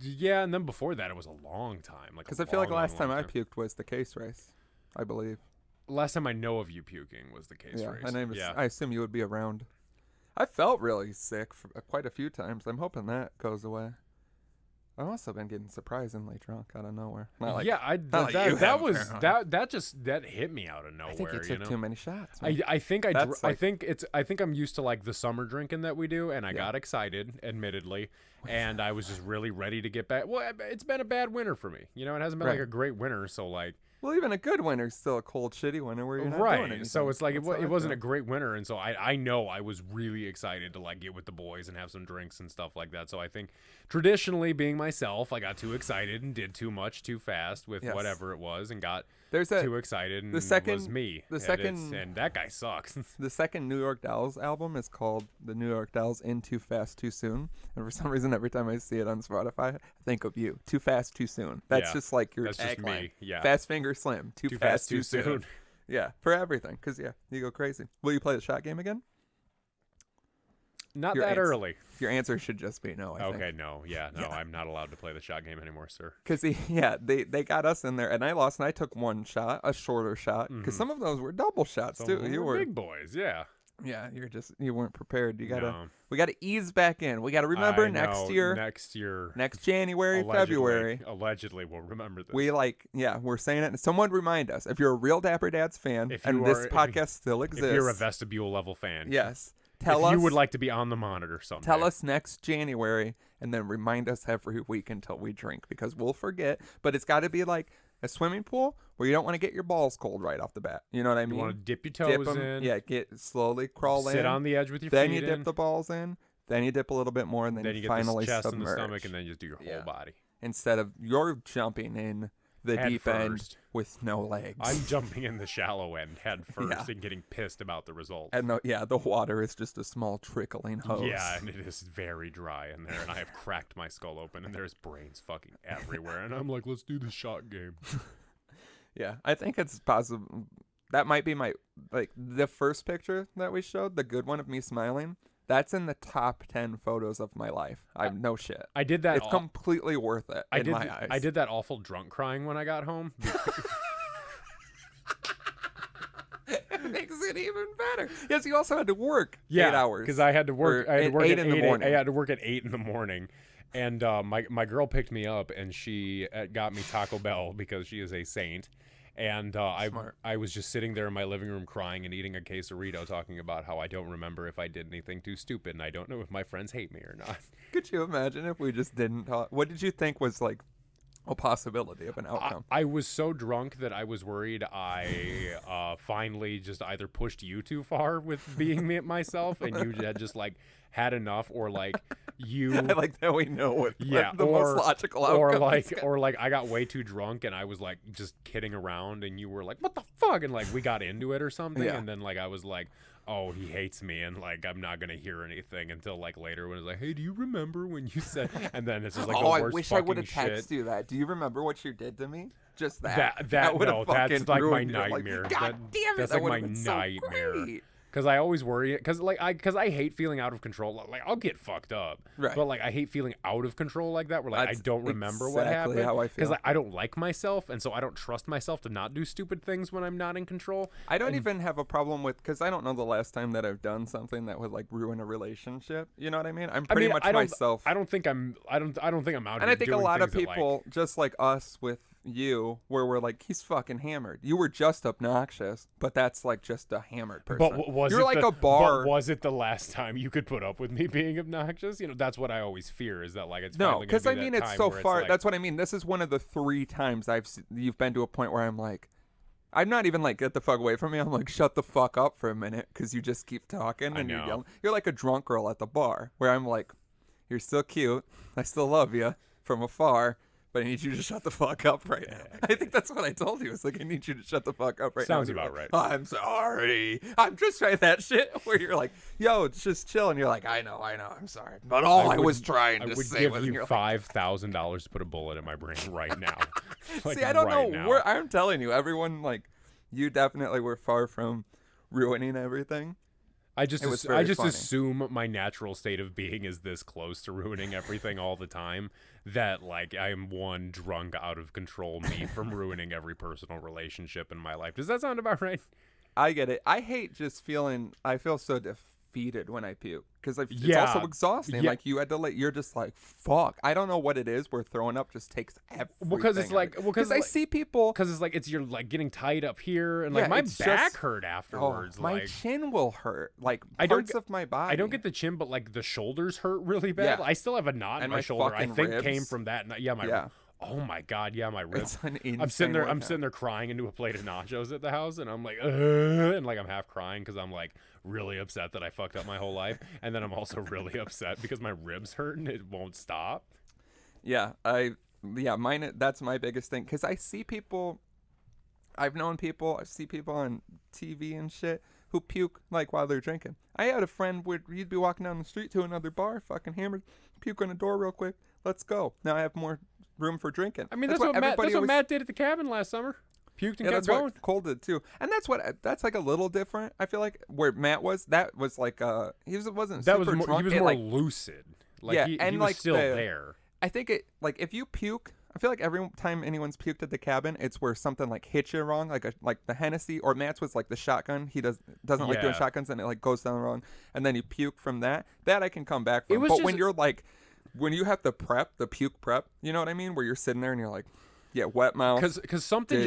Yeah, and then before that, it was a long time. Because I feel like last time I puked was the case race, I believe. Last time I know of you puking was the case Yeah, race. and Yeah. I assume you would be around. I felt really sick for quite a few times. I'm hoping that goes away. I've also been getting surprisingly drunk out of nowhere. Not like, yeah, like you that have, was apparently. that hit me out of nowhere. I think you took too many shots. I think I That's like- I think I'm used to like the summer drinking that we do, and I got excited, admittedly, and I was just really ready to get back. Well, it's been a bad winter for me. You know, it hasn't been like Right. a great winter, so like Well, even a good winter is still a cold, shitty winter where you're not doing anything. So it's like it wasn't a feel. great winter, and so I know I was really excited to like get with the boys and have some drinks and stuff like that. So I think traditionally, being myself, I got too excited and did too much too fast with whatever it was, and got too excited. And it was me. And that guy sucks. The second New York Dolls album is called The New York Dolls in Too Fast Too Soon, and for some reason, every time I see it on Spotify, I think of you. Too Fast Too Soon. That's just like your tagline. Yeah. Fast Finger Slim. Too fast too soon. Yeah, for everything. Because, you go crazy. Will you play the shot game again? Not that early. Your answer should just be no, I think. Okay, no. Yeah, no, I'm not allowed to play the shot game anymore, sir. Because, they got us in there, and I lost, and I took one shot, a shorter shot. Because some of those were double shots, too. You were big boys, yeah. Yeah, you weren't prepared. We gotta ease back in. We gotta remember next January, February. Allegedly, we'll remember this. We're saying it. And someone remind us if you're a real Dapper Dads fan, this podcast still exists. If you're a vestibule level fan, yes, if you would like to be on the monitor someday. Tell us next January, and then remind us every week until we drink, because we'll forget. But it's got to be like a swimming pool where you don't want to get your balls cold right off the bat. You know what I mean? You want to dip your toes in. Yeah, slowly crawl in. Sit on the edge with your then feet you dip the balls in. Then you dip a little bit more, and then you get finally the chest submerge. and the stomach, and then you just do your whole body. Instead of you're jumping in the deep end with no legs. I'm jumping in the shallow end head first and getting pissed about the result. And the water is just a small trickling hose. Yeah, and it is very dry in there, and I have cracked my skull open, and there's brains fucking everywhere, and I'm like, let's do the shot game. Yeah, I think it's possible. That might be the first picture that we showed, the good one of me smiling. That's in the top 10 photos of my life. I'm no shit. I did that. It's completely worth it in my eyes. I did that awful drunk crying when I got home. It makes it even better. Yes, you also had to work 8 hours. Because I had to work. I had to work at 8 in the morning. I had to work at 8 in the morning. And my girl picked me up, and she got me Taco Bell because she is a saint. And I was just sitting there in my living room crying and eating a quesarito, talking about how I don't remember if I did anything too stupid, and I don't know if my friends hate me or not. Could you imagine if we just didn't talk? What did you think was like a possibility of an outcome? I was so drunk that I was worried I finally just either pushed you too far with being myself, and you had just like had enough, or like you. I like that we know what the most logical outcome or like I got way too drunk and I was like just kidding around, and you were like, "What the fuck?" and like we got into it or something, and then like I was like, "Oh, he hates me," and like I'm not gonna hear anything until like later when it's like, "Hey, do you remember when you said?" And then it's just like, "Oh, I wish I would have texted you that. Do you remember what you did to me?" Just that. That would have fucking that's like my ruined nightmare. God damn it! That's that like my nightmare. So because I always worry, because I hate feeling out of control. Like I'll get fucked up, right? But like I hate feeling out of control like that, where like I don't remember what happened. How I feel. Because like, I don't like myself, and so I don't trust myself to not do stupid things when I'm not in control. I don't even have a problem with, because I don't know the last time that I've done something that would like ruin a relationship. You know what I mean? I'm pretty much myself. I don't think I'm out. And I think a lot of people, just like us with you, where we're like, he's fucking hammered. You were just obnoxious, but that's like just a hammered person. But you're like a bar. But was it the last time you could put up with me being obnoxious? You know, that's what I always fear, is that like it's no, because I mean it's so far. Like, that's what I mean. This is one of the 3 times you've been to a point where I'm like, I'm not even like, get the fuck away from me. I'm like, shut the fuck up for a minute, because you just keep talking and you're yelling. You're like a drunk girl at the bar, where I'm like, you're still cute. I still love you from afar, but I need you to shut the fuck up right now. I think that's what I told you. It's like, I need you to shut the fuck up right now. Sounds about right. I'm sorry. I'm just trying that shit where you're like, yo, it's just chill. And you're like, I know, I'm sorry. But I was trying to say was... I would give you $5,000 to put a bullet in my brain right now. Like, see, I don't know. I'm telling you, everyone, like, you definitely were far from ruining everything. I just assume my natural state of being is this close to ruining everything all the time, that like I am one drunk out of control me from ruining every personal relationship in my life. Does that sound about right? I get it. I hate just I feel so defeated when I puke, because it's also exhausting. Like you had to you're just like, fuck. I don't know what it is where throwing up just takes everything. Because it's like, I see people. Because it's like, you're like getting tied up here, and like my back hurt afterwards. My like, chin will hurt. Like parts of my body. I don't get the chin, but like the shoulders hurt really bad. Yeah. I still have a knot in my shoulder. I think ribs came from that. Oh my God, yeah, my ribs. It's an insane I'm sitting there. I'm workout. sitting there crying into a plate of nachos at the house, and I'm like, and like I'm half crying because I'm like really upset that I fucked up my whole life, and then I'm also really upset because my ribs hurt and it won't stop. Yeah, mine. That's my biggest thing because I see people. I've known people. I see people on TV and shit who puke like while they're drinking. I had a friend where you'd be walking down the street to another bar, fucking hammered, puke on the door real quick. Let's go. Now I have more room for drinking. I mean, that's what Matt did at the cabin last summer. Puked and kept that's going. what Cole did too, and that's like a little different. I feel like where Matt was, that was like wasn't That super was drunk. he was It, more like, lucid. Like yeah, he and was like still there. I think it like if you puke, I feel like every time anyone's puked at the cabin, it's where something like hits you wrong, like the Hennessy or Matt's was like the shotgun. He doesn't like doing shotguns, and it like goes down wrong, and then you puke from that. That I can come back from. But when you're like, when you have to prep the puke prep, you know what I mean, where you're sitting there and you're like, yeah, wet mouth. Because something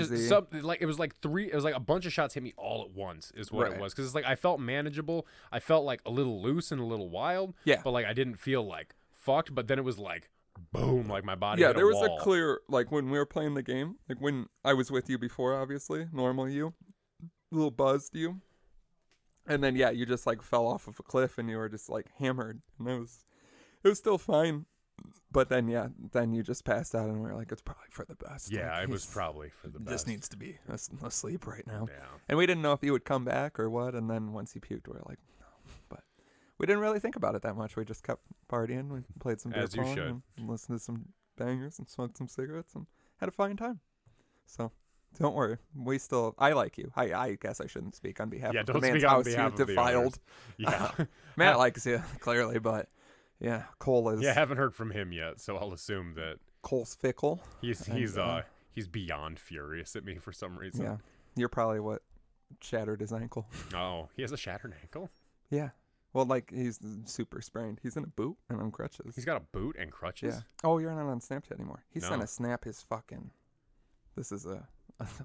like it was like a bunch of shots hit me all at once is what it was. Because it's like I felt manageable. I felt like a little loose and a little wild. Yeah. But like I didn't feel like fucked. But then it was like boom, like my body. Yeah, hit there was wall. a clear like when we were playing the game, like when I was with you before, obviously, normal you, a little buzzed you, and then yeah, you just like fell off of a cliff and you were just like hammered, and it was still fine. But then, then you just passed out, and we were like, it's probably for the best. Yeah, like, it was probably for the best. Just needs to be asleep right now. Yeah. And we didn't know if he would come back or what. And then once he puked, we were like, no. But we didn't really think about it that much. We just kept partying. We played some beer pong and listened to some bangers and smoked some cigarettes and had a fine time. So don't worry. I like you. I guess I shouldn't speak on behalf of the man's house you defiled. Yeah. Matt likes you, clearly, but... Yeah, Cole is. Yeah, I haven't heard from him yet, so I'll assume that Cole's fickle. He's beyond furious at me for some reason. Yeah, you're probably what shattered his ankle. Oh, he has a shattered ankle? Yeah. Well, like he's super sprained. He's in a boot and on crutches. He's got a boot and crutches? Yeah. Oh, you're not on Snapchat anymore. He's No. gonna snap his fucking. This is a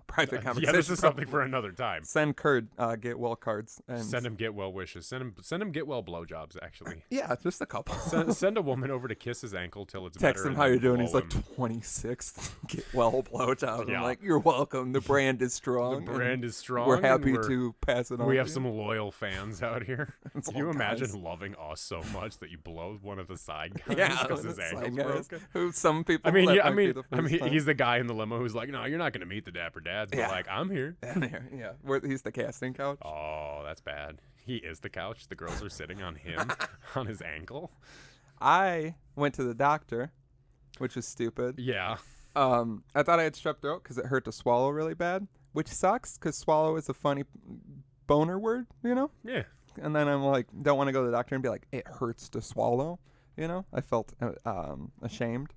private conversation. Yeah, this is something for another time. Send Kurd get well cards and send him get well wishes. Send him get well blowjobs. Actually, yeah, just a couple. send a woman over to kiss his ankle till it's Text better. him how you doing. He's blow like him. 26. Get well blowjobs. Yeah. I'm like, you're welcome. The brand is strong. The brand is strong. We're and happy to pass it on. We to have you. some loyal fans out here. It's Can you all imagine guys. loving us so much that you blow one of the side guys Yeah, because his it's ankle's like, broken? Who some people. I mean, that yeah, might be the first time. he's the guy in the limo who's like, no, you're not going to meet the Dapper Dads. But Yeah. like, I'm here. Yeah, he's the casting couch. Oh, that's bad. He is the couch. The girls are sitting on him, on his ankle. I went to the doctor, which was stupid. Yeah. I thought I had strep throat because it hurt to swallow really bad, which sucks because swallow is a funny boner word, you know? Yeah. And then I'm like, don't want to go to the doctor and be like, it hurts to swallow, you know? I felt ashamed.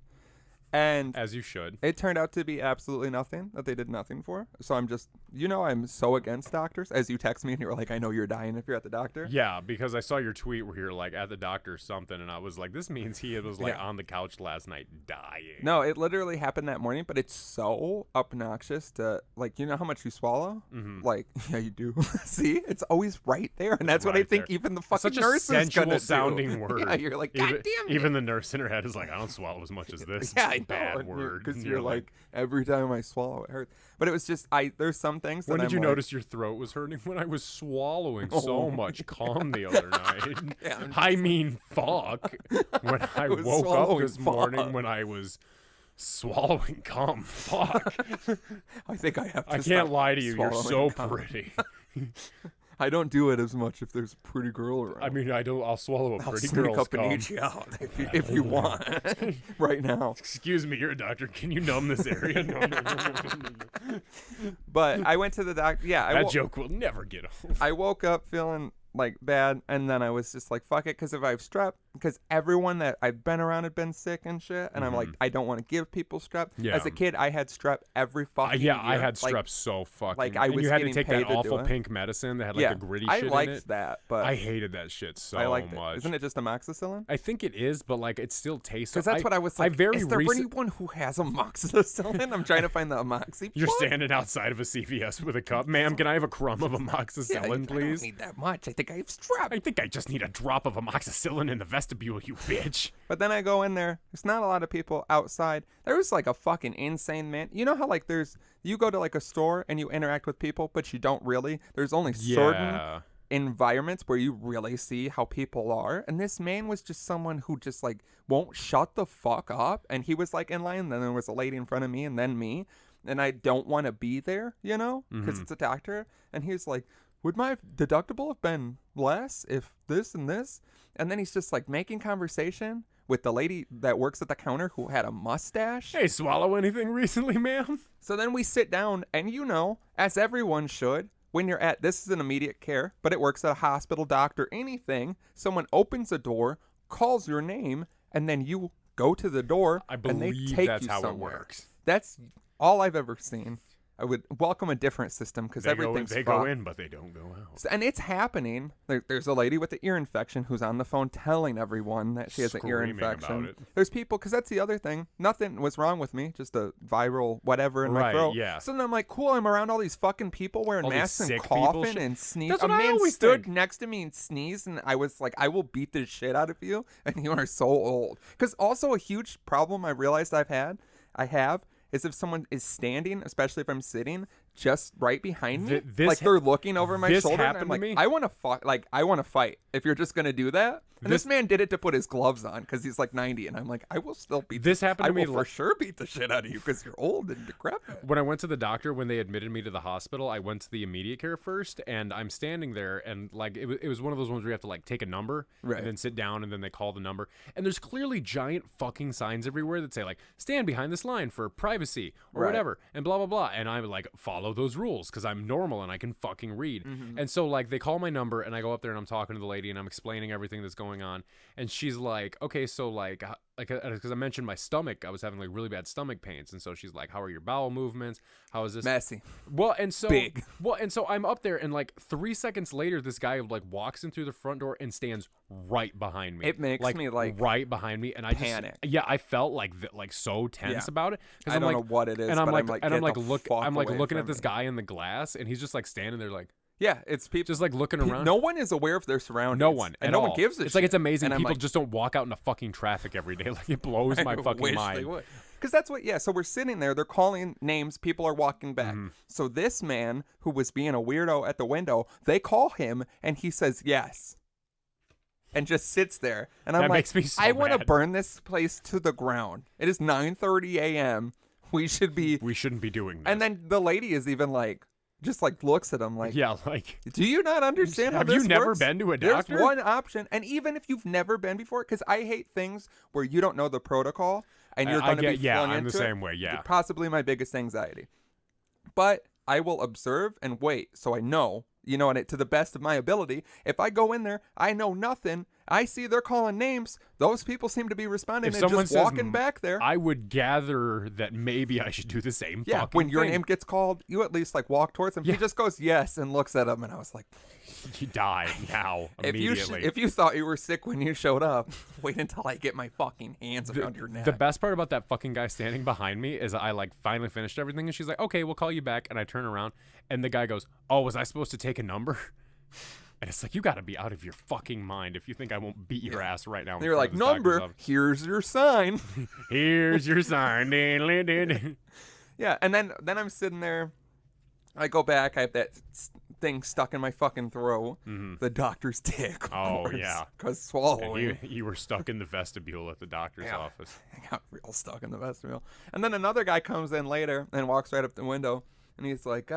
And As you should. it turned out to be absolutely nothing, that they did nothing for. So I'm just, I'm so against doctors. As you text me and you were like, I know you're dying if you're at the doctor. Yeah, because I saw your tweet where you're like at the doctor or something, and I was like, this means he was like on the couch last night dying. No, it literally happened that morning, but it's so obnoxious to, like, you know how much you swallow? Mm-hmm. Like, yeah, you do. See? It's always right there. And that's what I Right think there. even the It's fucking such a nurse is going to do. sensual sounding word. Yeah, you're like, God damn it. Even the nurse in her head is like, I don't swallow as much as this. Yeah, I know. Bad word. Because And you're like, every time I swallow, it hurts. But it was just, there's some things that when did I'm you like, notice your throat was hurting? When I was swallowing so much cum the other night. Yeah, I'm I mean, fuck. When I was woke up swallowing this morning fuck. when I was swallowing cum. Fuck. I think I have to I can't stop lie to you. You're so swallowing cum. pretty. I don't do it as much if there's a pretty girl around. I mean, I'll swallow a I'll pretty sneak girl's up cum. and eat you out if you want right now. Excuse me, you're a doctor. Can you numb this area? No. But I went to the doctor. Yeah, That joke will never get old. I woke up feeling like bad, and then I was just like, fuck it, because if I have strep, because everyone that I've been around had been sick and shit, and I'm like, I don't want to give people strep. Yeah. As a kid, I had strep every fucking year. I had strep Like, so fucking. like, I and was you had to getting take paid that to do awful it. pink medicine that had like yeah, the gritty I shit liked in it. that, but I hated that shit so I liked much. it. Isn't it just amoxicillin? I think it is, but like it still tastes. Because that's what I was like. I very is there recent- anyone who has amoxicillin? I'm trying to find the amoxi. You're plug. standing outside of a CVS with a cup, ma'am. Can I have a crumb of Yeah, amoxicillin, I don't please? need that much. I think I have strep. I think I just need a drop of amoxicillin in the Yeah, vestibule, you bitch. But then I go in there. There's not a lot of people outside. There was like a fucking insane man. You know how like you go to like a store and you interact with people, but you don't really. There's only certain environments where you really see how people are. And this man was just someone who just like won't shut the fuck up. And he was like in line. And then there was a lady in front of me and then me. And I don't want to be there, you know, because it's a doctor. And he's like, would my deductible have been less if this and this? And then he's just like making conversation with the lady that works at the counter who had a mustache. Hey, swallow anything recently, ma'am? So then we sit down and, you know, as everyone should, when you're at, this is an immediate care, but it works at a hospital, doctor, anything. Someone opens a door, calls your name, and then you go to the door and they take that's you how somewhere. it works. That's all I've ever seen. I would welcome a different system because everything's They go in, but they don't go out. And it's happening. There's a lady with an ear infection who's on the phone telling everyone that she has an ear infection. About it. There's people, because that's the other thing. Nothing was wrong with me, just a viral whatever in my throat. Yeah. So then I'm like, cool, I'm around all these fucking people wearing all masks and people, coughing and sneezing. That's what a I man always stood think. next to me and sneezed, and I was like, I will beat the shit out of you, and you are so old. Because also a huge problem I realized I have, is if someone is standing, especially if I'm sitting, just right behind me, like they're looking over my shoulder, and I'm like, I want to fight. Like, I want to fight. If you're just gonna do that, and this man did it to put his gloves on because he's like 90, and I'm like, I will still beat. This happened to me. I will for sure beat the shit out of you because you're old and decrepit. When I went to the doctor, when they admitted me to the hospital, I went to the immediate care first, and I'm standing there, and like it was one of those ones where you have to like take a number, and then sit down, and then they call the number, and there's clearly giant fucking signs everywhere that say like stand behind this line for privacy or whatever, and blah blah blah, and I like follow those rules because I'm normal and I can fucking read, and so like they call my number, and I go up there and I'm talking to the lady and I'm explaining everything that's going on, and she's like, okay, so like because I mentioned my stomach, I was having like really bad stomach pains, and so she's like, how are your bowel movements? How is this? Messy. Well, and so big. Well, and so I'm up there, and like 3 seconds later, this guy like walks in through the front door and stands right behind me. It makes me like right behind me, and I panic. I felt like so tense about it. I don't know what it is, and I'm but I'm like looking at this guy in the glass, and he's just like standing there like. Yeah, it's people just like looking around. No one is aware of their surroundings. No one, and no one gives a shit. It's like it's amazing. And People just don't walk out into fucking traffic every day. Like it blows my fucking mind. Because that's what. Yeah. So we're sitting there. They're calling names. People are walking back. So this man who was being a weirdo at the window, they call him, and he says yes, and just sits there. And I'm like, I want to burn this place to the ground. It is 9:30 a.m. We shouldn't be doing this. And then the lady is even like. Just like looks at him like, yeah, like, do you not understand how this works? Have you never been to a doctor? There's one option, and even if you've never been before, because I hate things where you don't know the protocol and you're going to be flung into it. I'm the same way, yeah. Possibly my biggest anxiety. But I will observe and wait, so I know, you know, and to the best of my ability. If I go in there, I know nothing. I see they're calling names. Those people seem to be responding and just walking back there. I would gather that maybe I should do the same. Yeah, when your name gets called, you at least like walk towards him. Yeah. He just goes yes and looks at him, and I was like, "You died now immediately." If you thought you were sick when you showed up, wait until I get my fucking hands around your neck. The best part about that fucking guy standing behind me is I like finally finished everything, and she's like, "Okay, we'll call you back." And I turn around, and the guy goes, "Oh, was I supposed to take a number?" And it's like, you got to be out of your fucking mind if you think I won't beat your ass right now. They're like, number, here's your sign. Here's your sign. Yeah, and then I'm sitting there. I go back. I have that thing stuck in my fucking throat. The doctor's dick. Oh, yeah. Because swallowing. You were stuck in the vestibule at the doctor's office. I got real stuck in the vestibule. And then another guy comes in later and walks right up the window. And he's like,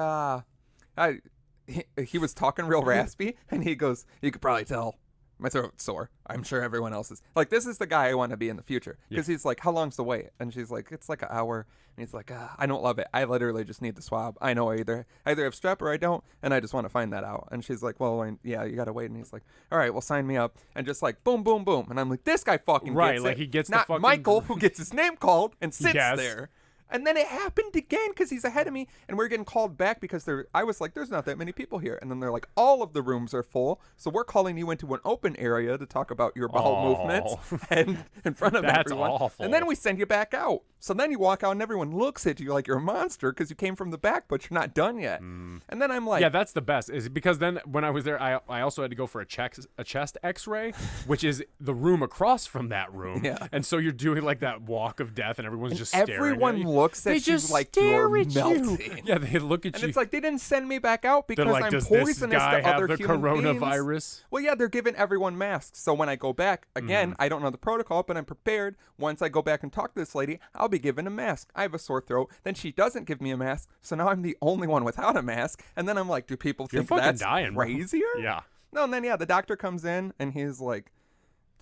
he was talking real raspy, and he goes, you could probably tell my throat's sore. I'm sure everyone else is. Like, this is the guy I want to be in the future. Because he's like, how long's the wait? And she's like, it's like an hour. And he's like, I don't love it. I literally just need the swab. I know I either have strep or I don't, and I just want to find that out. And she's like, well, yeah, you got to wait. And he's like, all right, well, sign me up. And just like, boom, boom, boom. And I'm like, this guy fucking gets it. He gets not the fucking... Michael, who gets his name called and sits there. And then it happened again because he's ahead of me, and we're getting called back because I was like, there's not that many people here. And then they're like, all of the rooms are full, so we're calling you into an open area to talk about your bowel movements and in front of everyone. That's awful. And then we send you back out. So then you walk out, and everyone looks at you like you're a monster because you came from the back, but you're not done yet. And then I'm like... Yeah, that's the best. Is because then when I was there, I also had to go for a chest x-ray, which is the room across from that room. Yeah. And so you're doing like that walk of death, and everyone's just staring everyone at you. Looks at you like you're melting. You. Yeah, they look at and you. It's like they didn't send me back out because like, I'm does poisonous this guy to other have the human coronavirus? Beings. Well, yeah, they're giving everyone masks. So when I go back, again, I don't know the protocol, but I'm prepared. Once I go back and talk to this lady, I'll be given a mask. I have a sore throat. Then she doesn't give me a mask, so now I'm the only one without a mask. And then I'm like, do people think that's dying, crazier? Bro. Yeah. No, and then, yeah, the doctor comes in, and he's like,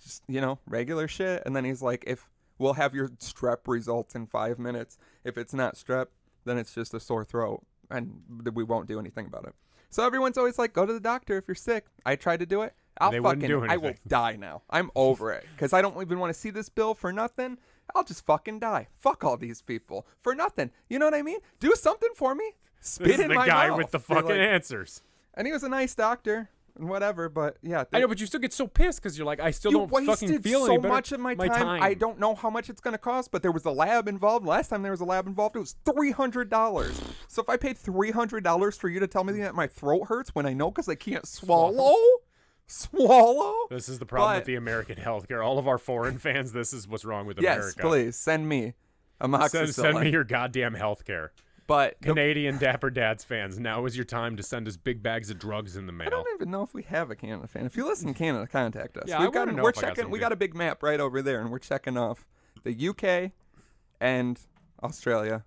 just, regular shit. And then he's like, we'll have your strep results in 5 minutes. If it's not strep, then it's just a sore throat, and we won't do anything about it. So everyone's always like, go to the doctor if you're sick. I tried to do it. I will die now. I'm over it because I don't even want to see this bill for nothing. I'll just fucking die. Fuck all these people for nothing. You know what I mean? Do something for me. Spit in my mouth. The guy with the fucking answers. And he was a nice doctor. And whatever, but yeah. I know, but you still get so pissed because you're like, I still don't fucking feel any better. So much of my time. I don't know how much it's going to cost, but there was a lab involved. Last time there was a lab involved, it was $300. So if I paid $300 for you to tell me that my throat hurts when I know because I can't swallow? This is the problem with the American healthcare. All of our foreign fans, this is what's wrong with America. Yes, please, send me amoxicillin. Send me your goddamn healthcare. But Canadian Dapper Dads fans, now is your time to send us big bags of drugs in the mail. I don't even know if we have a Canada fan. If you listen in Canada, contact us. Yeah, we're checking. We got a big map right over there, and we're checking off the UK and Australia.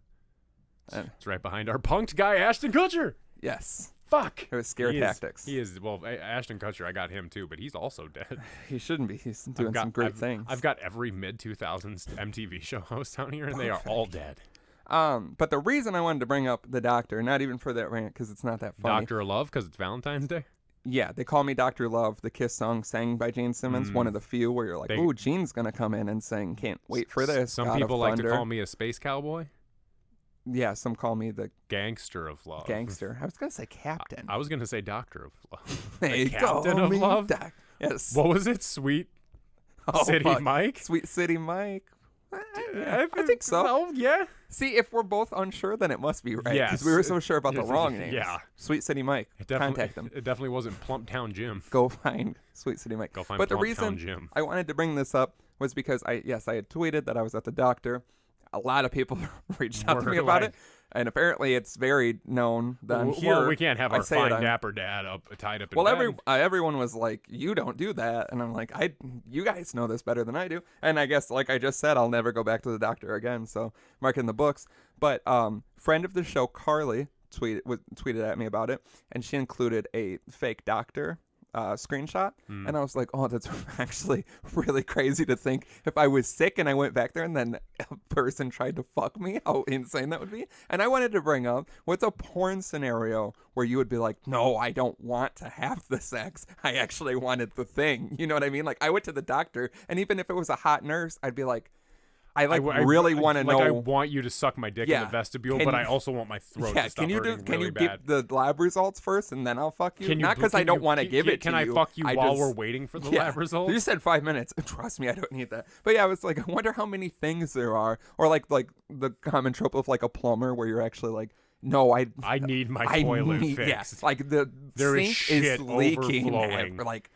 It's right behind our punked guy, Ashton Kutcher. Yes. Fuck. It was scare tactics. He is, well, Ashton Kutcher, I got him too, but he's also dead. He shouldn't be. He's doing some great things. I've got every mid-2000s MTV show host down here, and they are all dead. But the reason I wanted to bring up the doctor, not even for that rant, because it's not that funny. Dr. Love, because it's Valentine's Day? Yeah, they call me Dr. Love, the Kiss song sang by Gene Simmons, one of the few where you're like, ooh, Gene's going to come in and sing, can't wait for this. Some people like to call me a space cowboy. Yeah, some call me the Gangster of Love. Gangster. I was going to say captain. I was going to say Doctor of Love. Hey, Captain of Love? Yes. What was it? Sweet City Mike? Sweet City Mike. I think so. Well, yeah. See, if we're both unsure, then it must be right. Yes. Because we were so sure about the wrong names. Yeah. Sweet City Mike. Contact them. It definitely wasn't Plump Town Jim. Go find Sweet City Mike. Go find But Plump the reason Town Jim. I wanted to bring this up was because I had tweeted that I was at the doctor. A lot of people reached out to me about it. And apparently it's very known that I'm here. Well, we can't have our fine dapper dad tied up in bed. Everyone was like, you don't do that. And I'm like, you guys know this better than I do. And I guess, like I just said, I'll never go back to the doctor again. So mark it in the books. But friend of the show, Carly, tweeted at me about it. And she included a fake doctor screenshot. And I was like, oh, that's actually really crazy to think if I was sick and I went back there and then a person tried to fuck me, how insane that would be. And I wanted to bring up, what's a porn scenario where you would be like, no, I don't want to have the sex, I actually wanted the thing, you know what I mean? Like, I went to the doctor, and even if it was a hot nurse, I'd be like, I really want to know. I want you to suck my dick in the vestibule, but I also want my throat to stop hurting Can you bad. get the lab results first, and then I'll fuck you? Not because I don't want to give it to you. Can I fuck you while we're waiting for the lab results? You said 5 minutes. Trust me, I don't need that. But yeah, I was like, I wonder how many things there are. Or like the common trope of like a plumber where you're actually like, no, I need my toilet fixed. Yeah, like the sink is leaking. Like,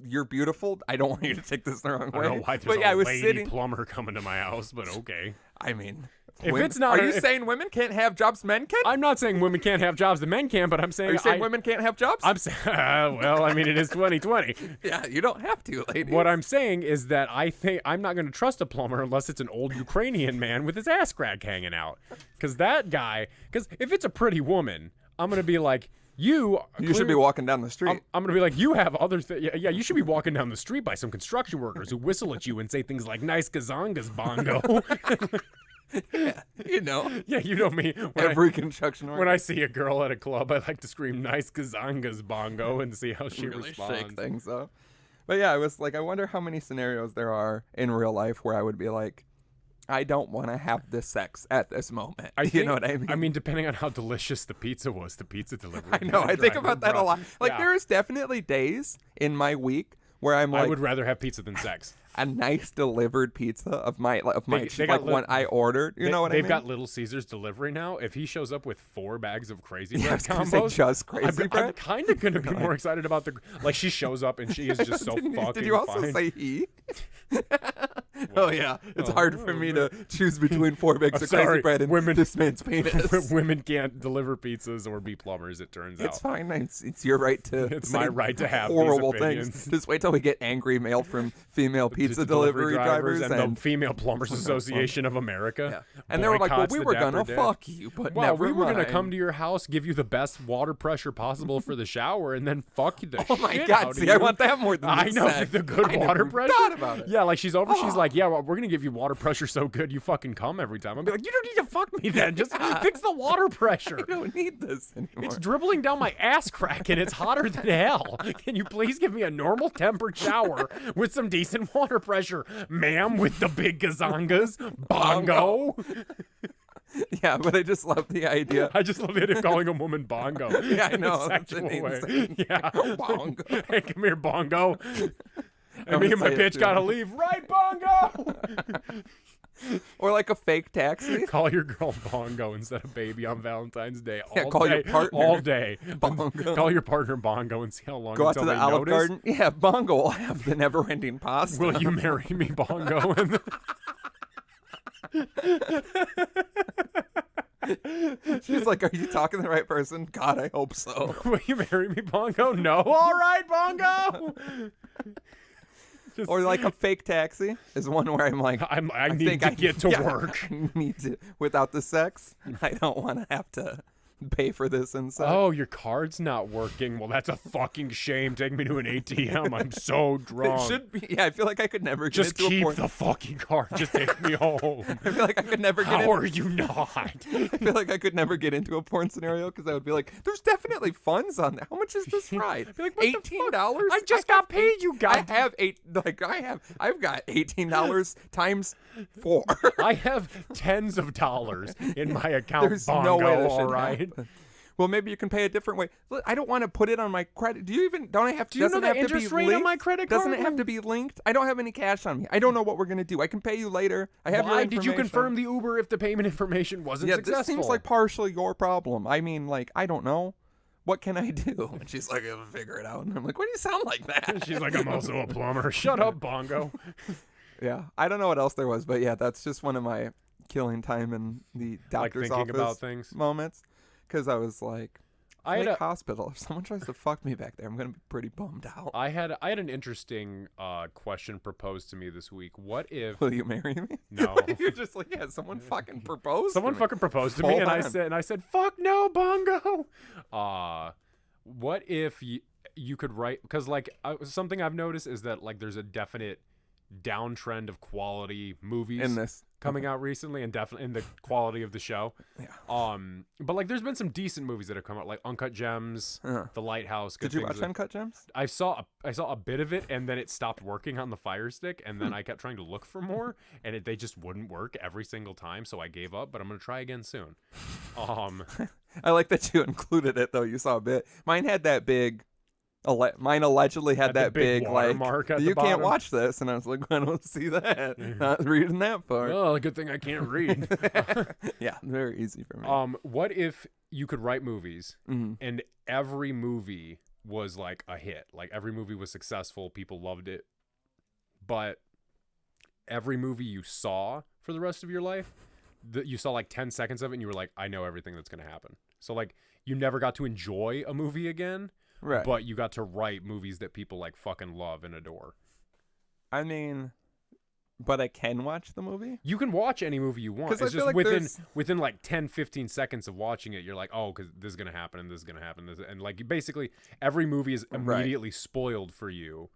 you're beautiful. I don't want you to take this the wrong way. I don't know why there's a lady plumber coming to my house, but okay. I mean, are you saying women can't have jobs men can? I'm not saying women can't have jobs that men can, but I'm saying... Are you saying women can't have jobs? I'm saying... well, I mean, it is 2020. Yeah, you don't have to, ladies. What I'm saying is that I think I'm not going to trust a plumber unless it's an old Ukrainian man with his ass crack hanging out. Because if it's a pretty woman, I'm going to be like... You should be walking down the street. I'm going to be like, you have other things. Yeah, you should be walking down the street by some construction workers who whistle at you and say things like, nice gazongas, bongo. Yeah, you know. Yeah, you know me. Every construction worker. When I see a girl at a club, I like to scream, nice gazongas, bongo, and see how she really responds. Shake things up. But yeah, I was like, I wonder how many scenarios there are in real life where I would be like, I don't want to have this sex at this moment. You know what I mean? I mean, depending on how delicious the pizza was, the pizza delivery. I know. I think about that a lot. Like, Yeah. there's definitely days in my week where I'm like, I would rather have pizza than sex. a nice delivered pizza of my They got one I ordered. You know what I mean? They've got Little Caesars delivery now. If he shows up with 4 bags of crazy bread I was gonna say combos, just crazy I'm bread. kind of going to be more excited about the like. She shows up and she is just so fucking. Did you also fine. say he? Oh yeah, it's hard for me to choose between 4 bags of crazy sorry, bread and this man's penis. Women can't deliver pizzas or be plumbers. It turns It's out. fine. It's your right to. It's say my right to have horrible these things. opinions. Just wait till we get angry mail from female pizza delivery drivers and the Female Plumbers Association of Yeah. America. And they were like, "Well, boycotts we the were Dapper gonna Dad. fuck you, but Well, never we were gonna mind." come to your house, give you the best water pressure possible for the shower, and then fuck you the Oh my shit God! out See, of I you. want that more than I know sex. the good I water never pressure. thought about it. Yeah, like she's over. She's like, yeah, well, we're gonna give you water pressure so good you fucking come every time. I'd be like, you don't need to fuck me then. Just fix the water pressure. I don't need this anymore. It's dribbling down my ass crack and it's hotter than hell. Can you please give me a normal tempered shower with some decent water pressure, ma'am? With the big gazongas, bongo. Yeah, but I just love the idea. I just love the idea of calling a woman bongo. Yeah, I in a know. That's sexual way. insane. Yeah, Bongo. Hey, come here, bongo. I'm And me gonna and my say it bitch too. gotta leave. Right, bongo. Or like a fake taxi. Call your girl bongo instead of baby on Valentine's Day. Yeah, All call day, your partner all day. Bongo. Call your partner bongo and see how long Go out until to the they Olive notice. Garden. Yeah, Bongo will have the never-ending pasta. Will you marry me, bongo? And She's like, "Are you talking to the right person?" God, I hope so. will you marry me, bongo? No. All right, bongo. Just, Or like a fake taxi is one where I'm like, I need think to I- get to yeah, work. I need to, without the sex, I don't want to have to pay for this inside. Oh, your card's not working. Well, that's a fucking shame. Take me to an ATM. I'm so drunk. It should be. Yeah, I feel like I could never get Just into a keep porn. the fucking card. Just take me home. I feel like I could never get How in. are you not? I feel like I could never get into a porn scenario because I would be like, "There's definitely funds on there. How much is this ride? Be like, what the fuck? $18? I just got paid, you guys. I've got $18 times 4. I have tens of dollars in my account, There's bongo, no way this all should right? happen. Well, maybe you can pay a different way. Look, I don't want to put it on my credit. Do you have Do you know doesn't the have to interest be rate on linked? my credit Doesn't card? it have to be linked? I don't have any cash on me. I don't know what we're going to do. I can pay you later. I have Why your did you information. confirm the Uber if the payment information wasn't Yeah, successful? this seems like partially your problem. I mean, like, I don't know. What can I do? And she's like, "I'll figure it out." And I'm like, "Why do you sound like that?" She's like, I'm also a plumber. Shut up, bongo. Yeah, I don't know what else there was, but yeah, that's just one of my killing time in the Like doctor's thinking office about things. moments. Because I was like, I had a, hospital. If someone tries to fuck me back there, I'm gonna be pretty bummed out. I had an interesting question proposed to me this week. What if Will you marry me? No. You're just like, yeah, someone fucking proposed. someone to me. fucking proposed to me Hold and on. I said fuck no, bongo. What if you could write, because like something I've noticed is that like there's a definite downtrend of quality movies in this coming out recently, and definitely in the quality of the show. Yeah. But like there's been some decent movies that have come out, like Uncut Gems, The Lighthouse. Did you watch Uncut Gems? I saw a bit of it, and then it stopped working on the Fire Stick, and then I kept trying to look for more, and they just wouldn't work every single time, so I gave up. But I'm gonna try again soon. I like that you included it though. You saw a bit. Mine had that big. Mine allegedly had that big like watermark at the you can't bottom. watch this, and I was like, I don't see that. Not reading that part. Oh, good thing I can't read. Yeah, very easy for me. What if you could write movies, Mm-hmm. and every movie was like a hit? Like every movie was successful, people loved it, but every movie you saw for the rest of your life, you saw like 10 seconds of it, and you were like, I know everything that's gonna happen. So like you never got to enjoy a movie again. Right. But you got to write movies that people like fucking love and adore. I mean, but I can watch the movie? You can watch any movie you want. 'Cause I It's feel just like within like 10, 15 seconds of watching it, you're like, oh, because this is going to happen and this is going to happen. And like basically every movie is immediately spoiled for you.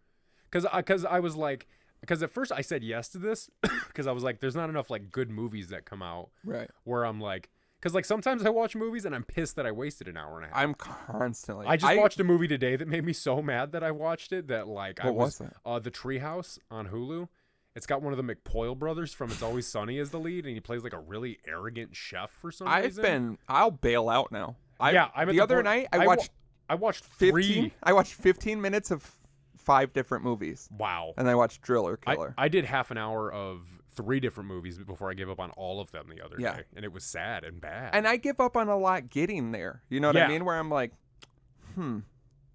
Because I was like, because at first I said yes to this because I was like, there's not enough like good movies that come out. Right. Where I'm like, because like sometimes I watch movies and I'm pissed that I wasted an hour and a half. I'm constantly. I just watched a movie today that made me so mad that I watched it that like What was it? The Treehouse on Hulu. It's got one of the McPoyle brothers from It's Always Sunny as the lead, and he plays like a really arrogant chef for some reason. I'll bail out now. The other night I watched 3. I watched 15 minutes of 5 different movies. Wow. And I watched Driller Killer. I did half an hour of 3 different movies before I gave up on all of them the other day, and it was sad and bad. And I give up on a lot getting there. You know what I mean? Where I'm like,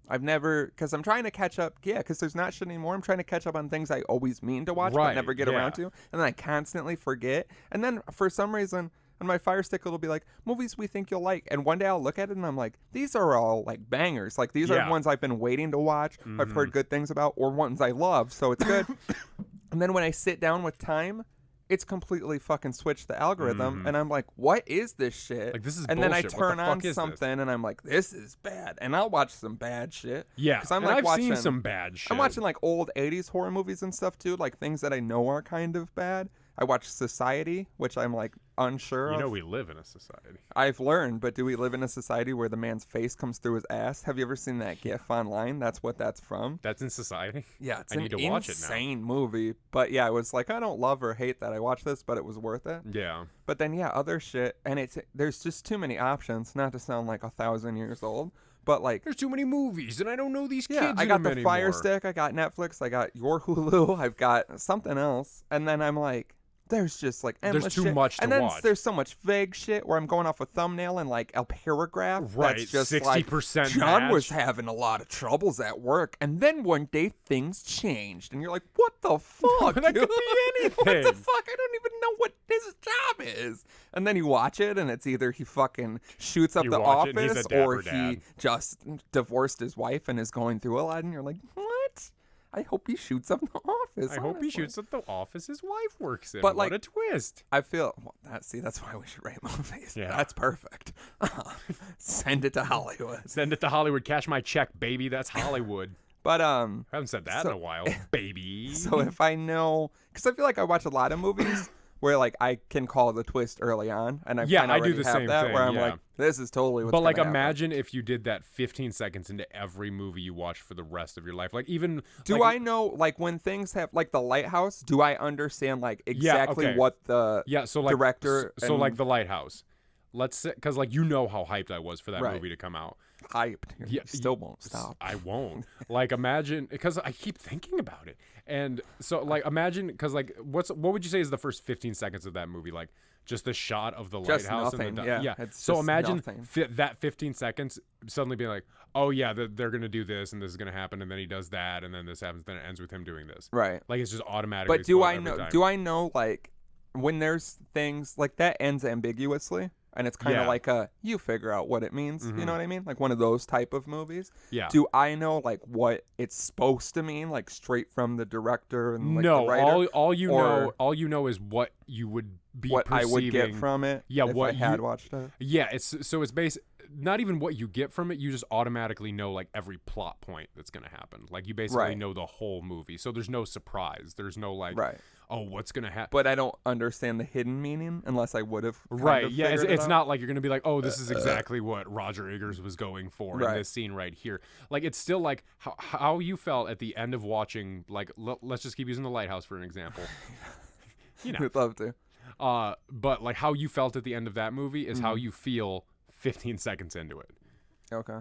I've never, because I'm trying to catch up. Yeah, because there's not shit anymore. I'm trying to catch up on things I always mean to watch but never get around to. And then I constantly forget. And then for some reason, on my Fire Stick, it'll be like, movies we think you'll like. And one day I'll look at it and I'm like, these are all like bangers. Like these are ones I've been waiting to watch. I've heard good things about, or ones I love. So it's good. And then when I sit down with time, it's completely fucking switched the algorithm, and I'm like, what is this shit? Like, this is and bullshit. Then I turn on something, and I'm like, this is bad. And I'll watch some bad shit. Yeah, because I've seen some bad shit. I'm watching, like, old 80s horror movies and stuff, too, like things that I know are kind of bad. I watched Society, which I'm, like, unsure of. You know we live in a society. I've learned, but do we live in a society where the man's face comes through his ass? Have you ever seen that gif online? That's what that's from. That's in Society? Yeah, it's I need to watch it now. Insane movie. But yeah, it was like, I don't love or hate that I watched this, but it was worth it. Yeah. But then, yeah, other shit. And there's just too many options, not to sound like 1,000 years old. But like, there's too many movies, and I don't know these kids. Yeah, I got the Fire Stick, I got Netflix, I got your Hulu, I've got something else. And then I'm like, there's just like endless There's too shit. much to and then watch. There's so much vague shit where I'm going off a thumbnail and like a paragraph. Right, That's just 60% like, John match. was having a lot of troubles at work, and then one day things changed, and you're like, what the fuck? That dude? could be anything. What the fuck? I don't even know what his job is. And then you watch it, and it's either he fucking shoots up You the watch it and he's office, a dapper or he dad. just divorced his wife and is going through a lot, and you're like, what? I hope he shoots up the office. I hope he honestly. shoots at the office his wife works in. But, what like, a twist. I feel that's why we should rate movies. Yeah. That's perfect. Send it to Hollywood. Send it to Hollywood. Cash my check, baby. That's Hollywood. But I haven't said that in a while, baby. So if I know, because I feel like I watch a lot of movies where like I can call the twist early on, and I do the have same that thing, where I'm like, this is totally what's But like, gonna happen. imagine if you did that 15 seconds into every movie you watch for the rest of your life. Like, even do I know, like, when things have, like, The Lighthouse, do I understand, like, exactly what the so like director so like The Lighthouse, let's say, because like, you know how hyped I was for that movie to come out. Hyped. You still won't stop. I won't. Like, imagine, because I keep thinking about it. And so, like, imagine, because, like, what would you say is the first 15 seconds of that movie? Like, just the shot of the Just lighthouse. nothing, and yeah. So imagine that 15 seconds suddenly being like, oh, yeah, they're going to do this, and this is going to happen, and then he does that, and then this happens, then it ends with him doing this. Right. Like, it's just automatically. But do I know, like, when there's things, like, that ends ambiguously, and it's kind of like you figure out what it means, you know what I mean? Like one of those type of movies. Yeah. Do I know like what it's supposed to mean, like straight from the director and like the writer? all you know is what you would be what perceiving. I would get from it. Yeah, if what I had watched it. Yeah, it's not even what you get from it. You just automatically know like every plot point that's gonna happen. Like you basically know the whole movie, so there's no surprise. There's no like, oh, what's gonna happen? But I don't understand the hidden meaning unless I would have. Yeah, it's not like you're gonna be like, oh, this is exactly what Roger Eggers was going for in this scene right here. Like it's still like how you felt at the end of watching. Like let's just keep using The Lighthouse for an example. You know, I'd love to. But like how you felt at the end of that movie is how you feel 15 seconds into it. Okay.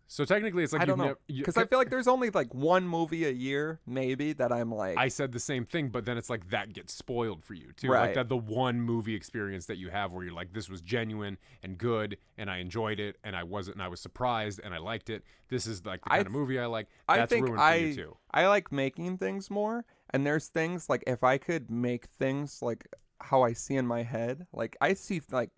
So technically, it's like I don't know, because I feel like there's only like one movie a year, maybe, that I'm like. I said the same thing, but then it's like that gets spoiled for you too. Right. Like that, the one movie experience that you have where you're like, this was genuine and good, and I enjoyed it, and I was surprised, and I liked it. This is like the kind of movie I like. That's ruined for you too. I like making things more, and there's things like if I could make things like how I see in my head, like I see like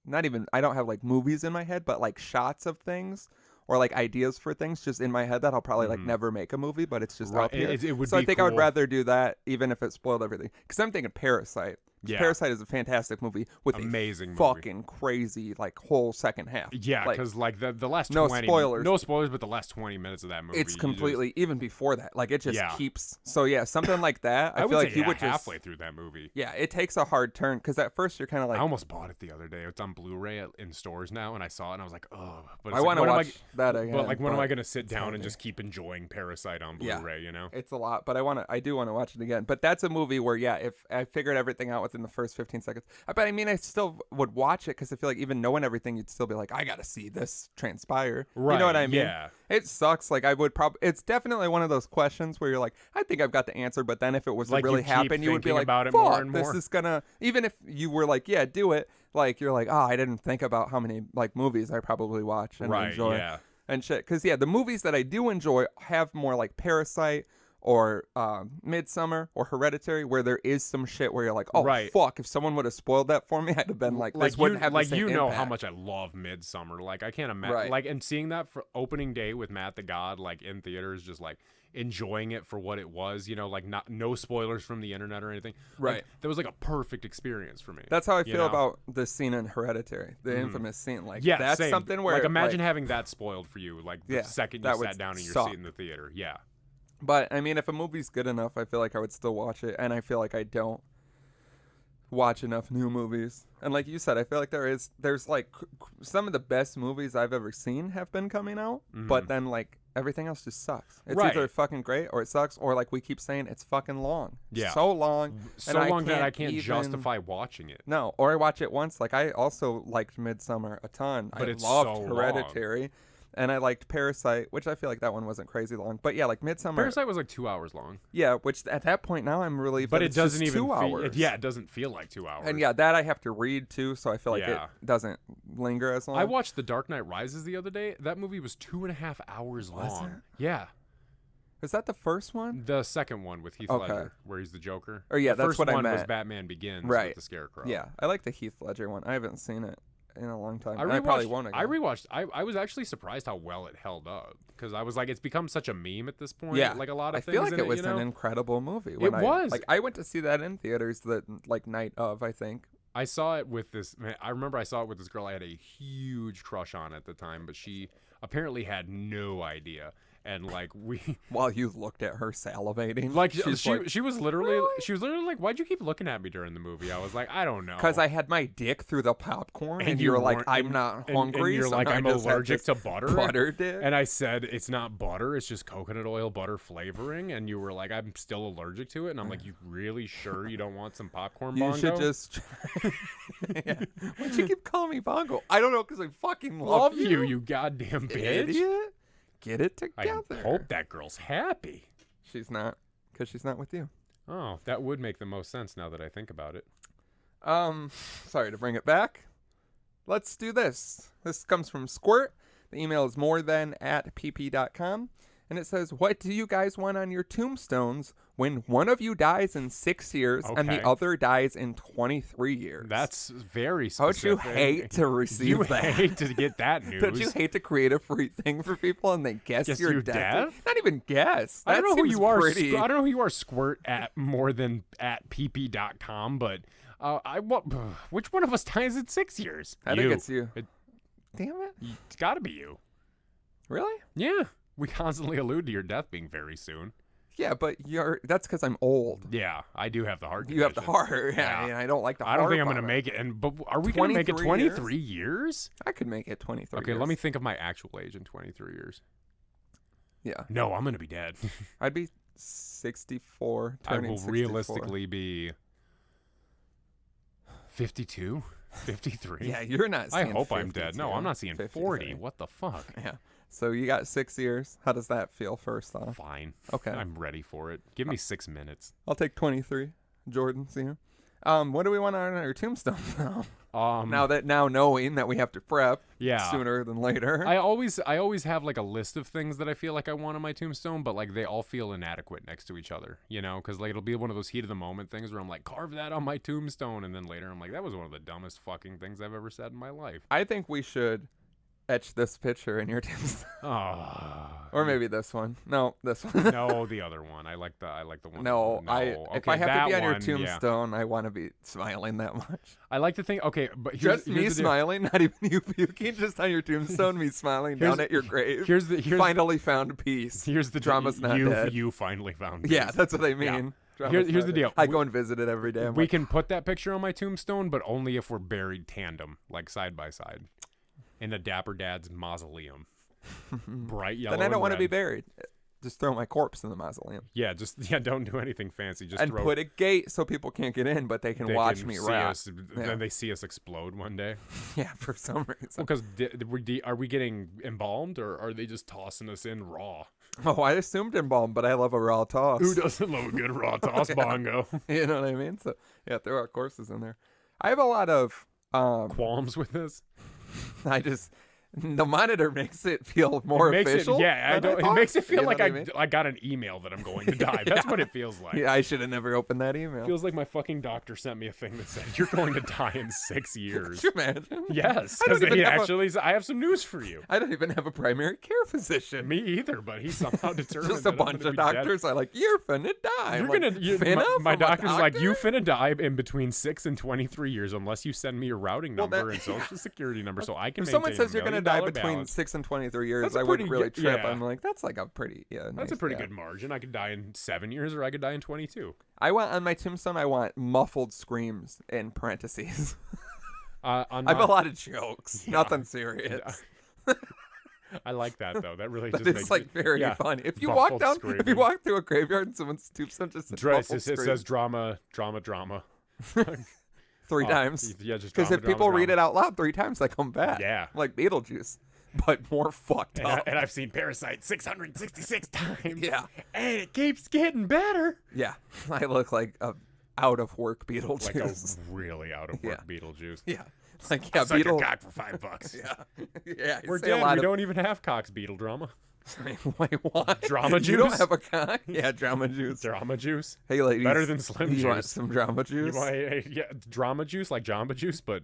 not even I don't have like movies in my head, but like shots of things. Or like ideas for things just in my head that I'll probably like never make a movie, but it's just up here. It would so be I think cool. I would rather do that even if it spoiled everything. Because I'm thinking Parasite. Yeah. Parasite is a fantastic movie with Amazing a movie. fucking crazy like whole second half. Yeah, Like, because like the last no 20 spoilers. no spoilers, but the last 20 minutes of that movie, it's completely even before that. Like it just Yeah. keeps. So yeah, something like that. I feel would like say you would just halfway through that movie. Yeah, it takes a hard turn because at first you're kind of like I almost bought it the other day. It's on Blu-ray in stores now, and I saw it and I was like, oh. But it's I like, want to when am watch that again. But like, when am I gonna sit it's down and heavy. just keep enjoying Parasite on Yeah. Blu-ray? You know, It's a lot, but I do want to watch it again. But that's a movie where, yeah, if I figured everything out within the first 15 seconds, but I mean, I still would watch it because I feel like even knowing everything, you'd still be like, I gotta see this transpire. right? You know what I mean? Yeah. It sucks. Like I would probably. It's definitely one of those questions where you're like, I think I've got the answer, but then if it was to Like, you really keep happen, you would be thinking like, about it fuck, more and this more. is gonna. Even if you were like, yeah, do it. Like you're like, oh, I didn't think about how many like movies I probably watch and Right. enjoy Yeah. and shit. Because yeah, the movies that I do enjoy have more like Parasite or Midsummer or Hereditary, where there is some shit where you're like, oh Right. fuck, if someone would have spoiled that for me, I'd have been like, this wouldn't have the same know impact. how much I love Midsummer. Like I can't imagine. Right. Like, and seeing that for opening day with Matt the God, like in theaters, just like enjoying it for what it was. You know, like no spoilers from the internet or anything. Like, Right. that was like a perfect experience for me. That's how I you feel know? about the scene in Hereditary, the infamous scene. Like, Yeah, that's same. something where, like, imagine having that spoiled for you, like the Yeah, second you that would sat down in your suck. seat in the theater. Yeah. But I mean, if a movie's good enough, I feel like I would still watch it, and I feel like I don't watch enough new movies. And like you said, I feel like there's like some of the best movies I've ever seen have been coming out, but then like everything else just sucks. It's Right. either fucking great or it sucks, or like we keep saying, it's fucking long. Yeah. So long. So and long that I can't even- justify watching it. No, or I watch it once. Like I also liked Midsummer a ton. But I it's loved so long. Hereditary, and I liked Parasite, which I feel like that one wasn't crazy long. But yeah, like Midsummer. Parasite was like 2 hours long, Yeah, which at that point now I'm relieved. but that it it's just doesn't even 2 feel, hours. it doesn't feel like 2 hours. And yeah, that I have to read too, so I feel like Yeah. it doesn't linger as long. I watched The Dark Knight Rises the other day. That movie was 2.5 hours Was long. it? Yeah. Is that the first one? The second one with Heath Okay. Ledger, where he's the Joker. Or yeah, the that's first what I one was meant. Batman Begins Right. with the Scarecrow. Yeah, I like the Heath Ledger one. I haven't seen it in a long time. I and I probably rewatched- won't again. I rewatched. I was actually surprised how well it held up because I was like, it's become such a meme at this point. Yeah, like a lot I of things. feel like in it was you know? an incredible movie. It was. Like I went to see that in theaters the like night of, I think. I saw it with this. Man, I remember I saw it with this girl I had a huge crush on at the time, but she apparently had no idea. And like we, While you looked at her salivating, like she's she was literally "Really?" she was literally like, why'd you keep looking at me during the movie? I was like, I don't know. because I had my dick through the popcorn, and you you're like, weren't- I'm and- not and hungry. you're so like, now I I'm just have allergic this to butter. Butter dick. And I said, it's not butter, it's just coconut oil butter flavoring. And you were like, I'm still allergic to it. And I'm like, you really sure you don't want some popcorn You bongo? should just. Yeah. Why'd you keep calling me Bongo? I don't know, because I fucking love you, you goddamn bitch. idiot. Get it I together. hope that girl's happy. She's not, because she's not with you. Oh, that would make the most sense now that I think about it. Sorry to bring it back. Let's do this. This comes from Squirt. The email is morethan@pp.com. And it says, what do you guys want on your tombstones when one of you dies in 6 years and the Okay. other dies in 23 years? That's very Don't specific. you hate to receive You that? hate to get that news. Don't you hate to create a free thing for people and they guess Guess you're you're dead? dead? Not even guess. I don't That know who seems you are. pretty- I don't know who you are. Squirt at more than at pp.com, but which one of us dies in 6 years? I think it's you. It, Damn it. it's got to be you. Really? Yeah. We constantly allude to your death being very soon. Yeah, but that's because I'm old. Yeah, I do have the heart. You have the condition. heart. Yeah, Yeah. I don't like the I heart. don't think I'm on gonna it. make it. And but are we gonna make it 23 23 years? I could make it 23 Okay, years. let me think of my actual age in 23 years. Yeah. No, I'm gonna be dead. I'd be 64, I turning will 64. realistically be 52, 53. Yeah, you're not I seeing hope I'm dead. No, 52, I'm not seeing 53. 40. What the fuck? Yeah. So you got 6 years. How does that feel first off? Fine. Okay. I'm ready for it. Give me 6 minutes. I'll take 23. Jordan, see you. What do we want on our tombstone now? Now knowing that we have to prep Yeah. sooner than later. I always have like a list of things that I feel like I want on my tombstone, but like they all feel inadequate next to each other, you know, because like it'll be one of those heat of the moment things where I'm like, carve that on my tombstone, and then later I'm like, that was one of the dumbest fucking things I've ever said in my life. I think we should etch this picture in your tombstone. Oh. Or maybe this one. No, this one. No, the other one. I like the one. No, if I have to be on your one, tombstone, I want to be smiling that much. I like to think. Okay, but Just me smiling, not even you puking. Just on your tombstone, me smiling down at your grave. Here's finally found peace. Here's the drama's not dead. You finally found peace. Yeah, that's what I mean. Yeah. Here's the deal. I go and visit it every day. We can put that picture on my tombstone, but only if we're buried tandem, like side by side, in a Dapper Dad's mausoleum. Bright yellow. Then I don't want to be buried. Just throw my corpse in the mausoleum. Yeah, don't do anything fancy. Just and put a gate so people can't get in, but they can watch me rot. Then they see us explode one day. Yeah, for some reason. Well, because are we getting embalmed, or are they just tossing us in raw? Oh, I assumed embalmed, but I love a raw toss. Who doesn't love a good raw toss, Bongo? You know what I mean? So yeah, throw our corpses in there. I have a lot of qualms with this. The monitor makes it feel more official. It makes it feel like I got an email that I'm going to die. That's what it feels like. Yeah, I should have never opened that email. It feels like my fucking doctor sent me a thing that said, you're going to die in 6 years. Could you imagine? Yes. Because I have some news for you. I don't even have a primary care physician. Me either, but he somehow determined just a bunch of doctors are like, you're finna die. My doctor's like, you finna die in between 6 and 23 years unless you send me your routing number and social security number so I can If someone says you're going to die between 6 and 23 years, I wouldn't really trip. I'm like, that's like a pretty, that's a pretty good margin. I could die in 7 years or I could die in 22. I want on my tombstone, I want muffled screams in parentheses. I have a lot of jokes. Yeah. Nothing serious. I like that though. That really just makes like very funny. If you walk through a graveyard and someone's tombstone just it says drama. 3 times. Yeah, just because if people read it out loud 3 times, they come back. Yeah, like Beetlejuice, but more fucked up. And I've seen Parasite 666 times. Yeah, and it keeps getting better. Yeah, I look like a out of work Beetlejuice. Like a really out of work Beetlejuice. Yeah. Like a cock for $5. Yeah. We're dead. We don't even have cocks, Beetle drama. Wait, what? Drama juice? You don't have a cock? Yeah, drama juice. Drama juice. Hey, ladies. Better than Slim Juice. You want some drama juice? Drama juice like Jamba Juice, but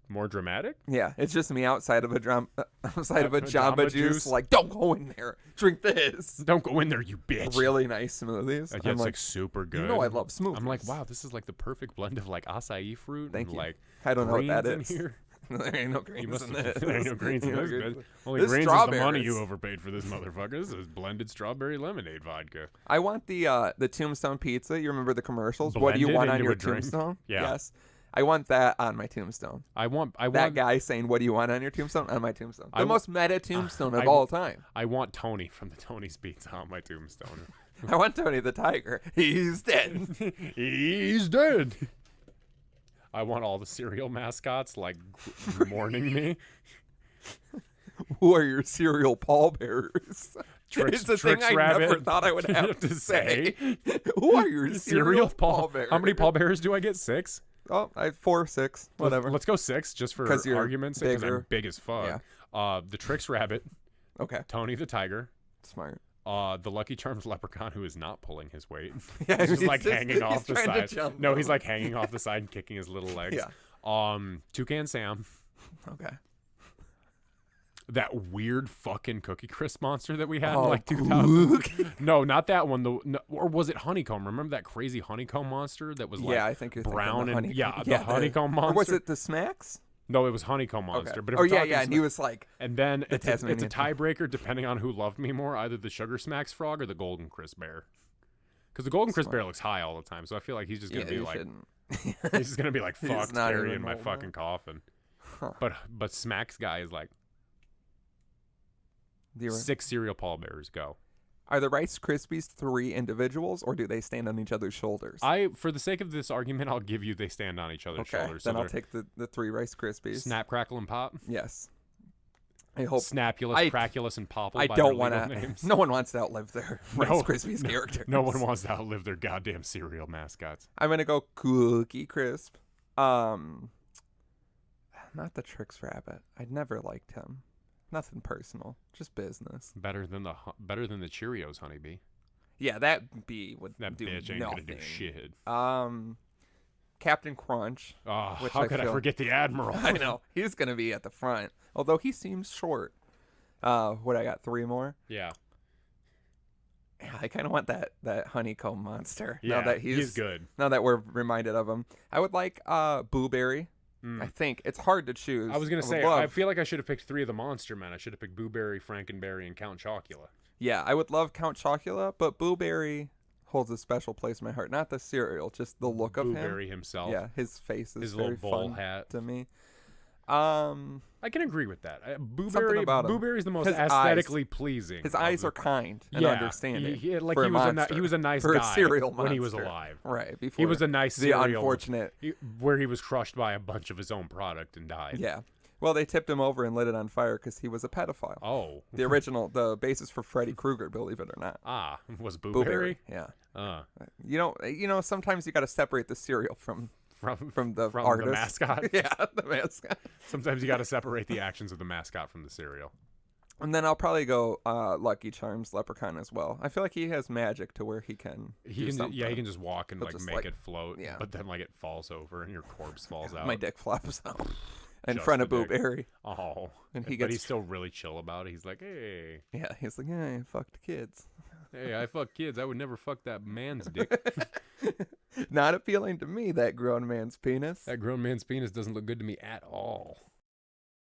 more dramatic? Yeah, it's just me outside of a Jamba Juice. Like, don't go in there. Drink this. Don't go in there, you bitch. Really nice smoothies. It's like super good. You know I love smoothies. I'm like, wow, this is like the perfect blend of like acai fruit and like I don't know what that is. Here. There ain't no greens in this. There ain't no greens in this, bitch. Only greens is the money you overpaid for this motherfucker. This is blended strawberry lemonade vodka. I want the tombstone pizza. You remember the commercials? What do you want on your tombstone? Yeah. Yes. I want that on my tombstone. I want that guy saying, "What do you want on your tombstone?" On my tombstone. The most meta tombstone of all time. I want Tony from the Tony's Pizza on my tombstone. I want Tony the Tiger. He's dead. He's dead. I want all the cereal mascots like mourning me. Who are your cereal pallbearers? It's a thing I never thought I would have to say. Who are your cereal pallbearers? How many pallbearers do I get? 6? Oh, I 4, 6, whatever. Let's go 6 just for argument's sake because I'm big as fuck. Yeah. The Trix Rabbit. Okay. Tony the Tiger. Smart. The Lucky Charms leprechaun who is not pulling his weight. Yeah, he's just like hanging off the side. No, he's like hanging off the side and kicking his little legs. Yeah. Toucan Sam. Okay. That weird fucking Cookie Crisp monster that we had in like 2000. No, not that one. Or was it Honeycomb? Remember that crazy Honeycomb monster that was like I think you're brown and the Honeycomb monster. Or was it the Smacks? No, it was Honeycomb Monster. Okay. But and he was like... And then it's a tiebreaker depending on who loved me more, either the Sugar Smacks frog or the Golden Crisp bear. Because the Golden Crisp bear looks high all the time, so I feel like he's just going to be like... He's just going to be like, fuck, carrying my fucking coffin. Huh. But Smacks guy is like... 6 cereal pallbearers, go. Are the Rice Krispies 3 individuals, or do they stand on each other's shoulders? For the sake of this argument, I'll give you they stand on each other's shoulders. Then I'll take the 3 Rice Krispies. Snap, Crackle, and Pop? Yes. I hope. Snapulous, Crackulous, and Popple. I don't want to. No one wants to outlive their Rice Krispies characters. No one wants to outlive their goddamn cereal mascots. I'm going to go Cookie Crisp. Not the Trix Rabbit. I never liked him. Nothing personal, just business. Better than the Cheerios honeybee. Yeah, that bee would that do bitch ain't nothing. Gonna do shit. Captain Crunch. Oh, which how could I forget the Admiral? I know. He's going to be at the front, although he seems short. What, I got 3 more? Yeah. Yeah, I kind of want that honeycomb monster. Yeah, now that he's good. Now that we're reminded of him. I would like Booberry. I think it's hard to choose. I was going to say, I feel like I should have picked 3 of the Monster Men. I should have picked Booberry, Frankenberry, and Count Chocula. Yeah, I would love Count Chocula, but Booberry holds a special place in my heart. Not the cereal, just the look of him. Booberry himself. Yeah, his face is his very little bowl fun hat to me. I can agree with that. Something about him. Booberry's the most His aesthetically pleasing. His eyes are kind and understanding. He was a nice for guy a cereal when he was monster. alive. Right. Before He was a nice the cereal. unfortunate. Where he was crushed by a bunch of his own product and died. Yeah. Well, they tipped him over and lit it on fire because he was a pedophile. Oh. The basis for Freddy Krueger, believe it or not. Was Booberry? Yeah. You know, sometimes you got to separate the cereal from the artist. The mascot. Yeah, the mascot. Sometimes you got to separate the actions of the mascot from the cereal. And then I'll probably go Lucky Charms Leprechaun as well. I feel like he has magic to where he can do something. Yeah, he can just walk and make it float. Yeah. But then it falls over and your corpse falls out. My dick flops out in Just front of the dick. Booberry. Oh. And but he's still really chill about it. He's like, hey. Yeah, he's like, yeah, I fucked kids. Hey, I fuck kids. I would never fuck that man's dick. Not appealing to me, that grown man's penis. That grown man's penis doesn't look good to me at all.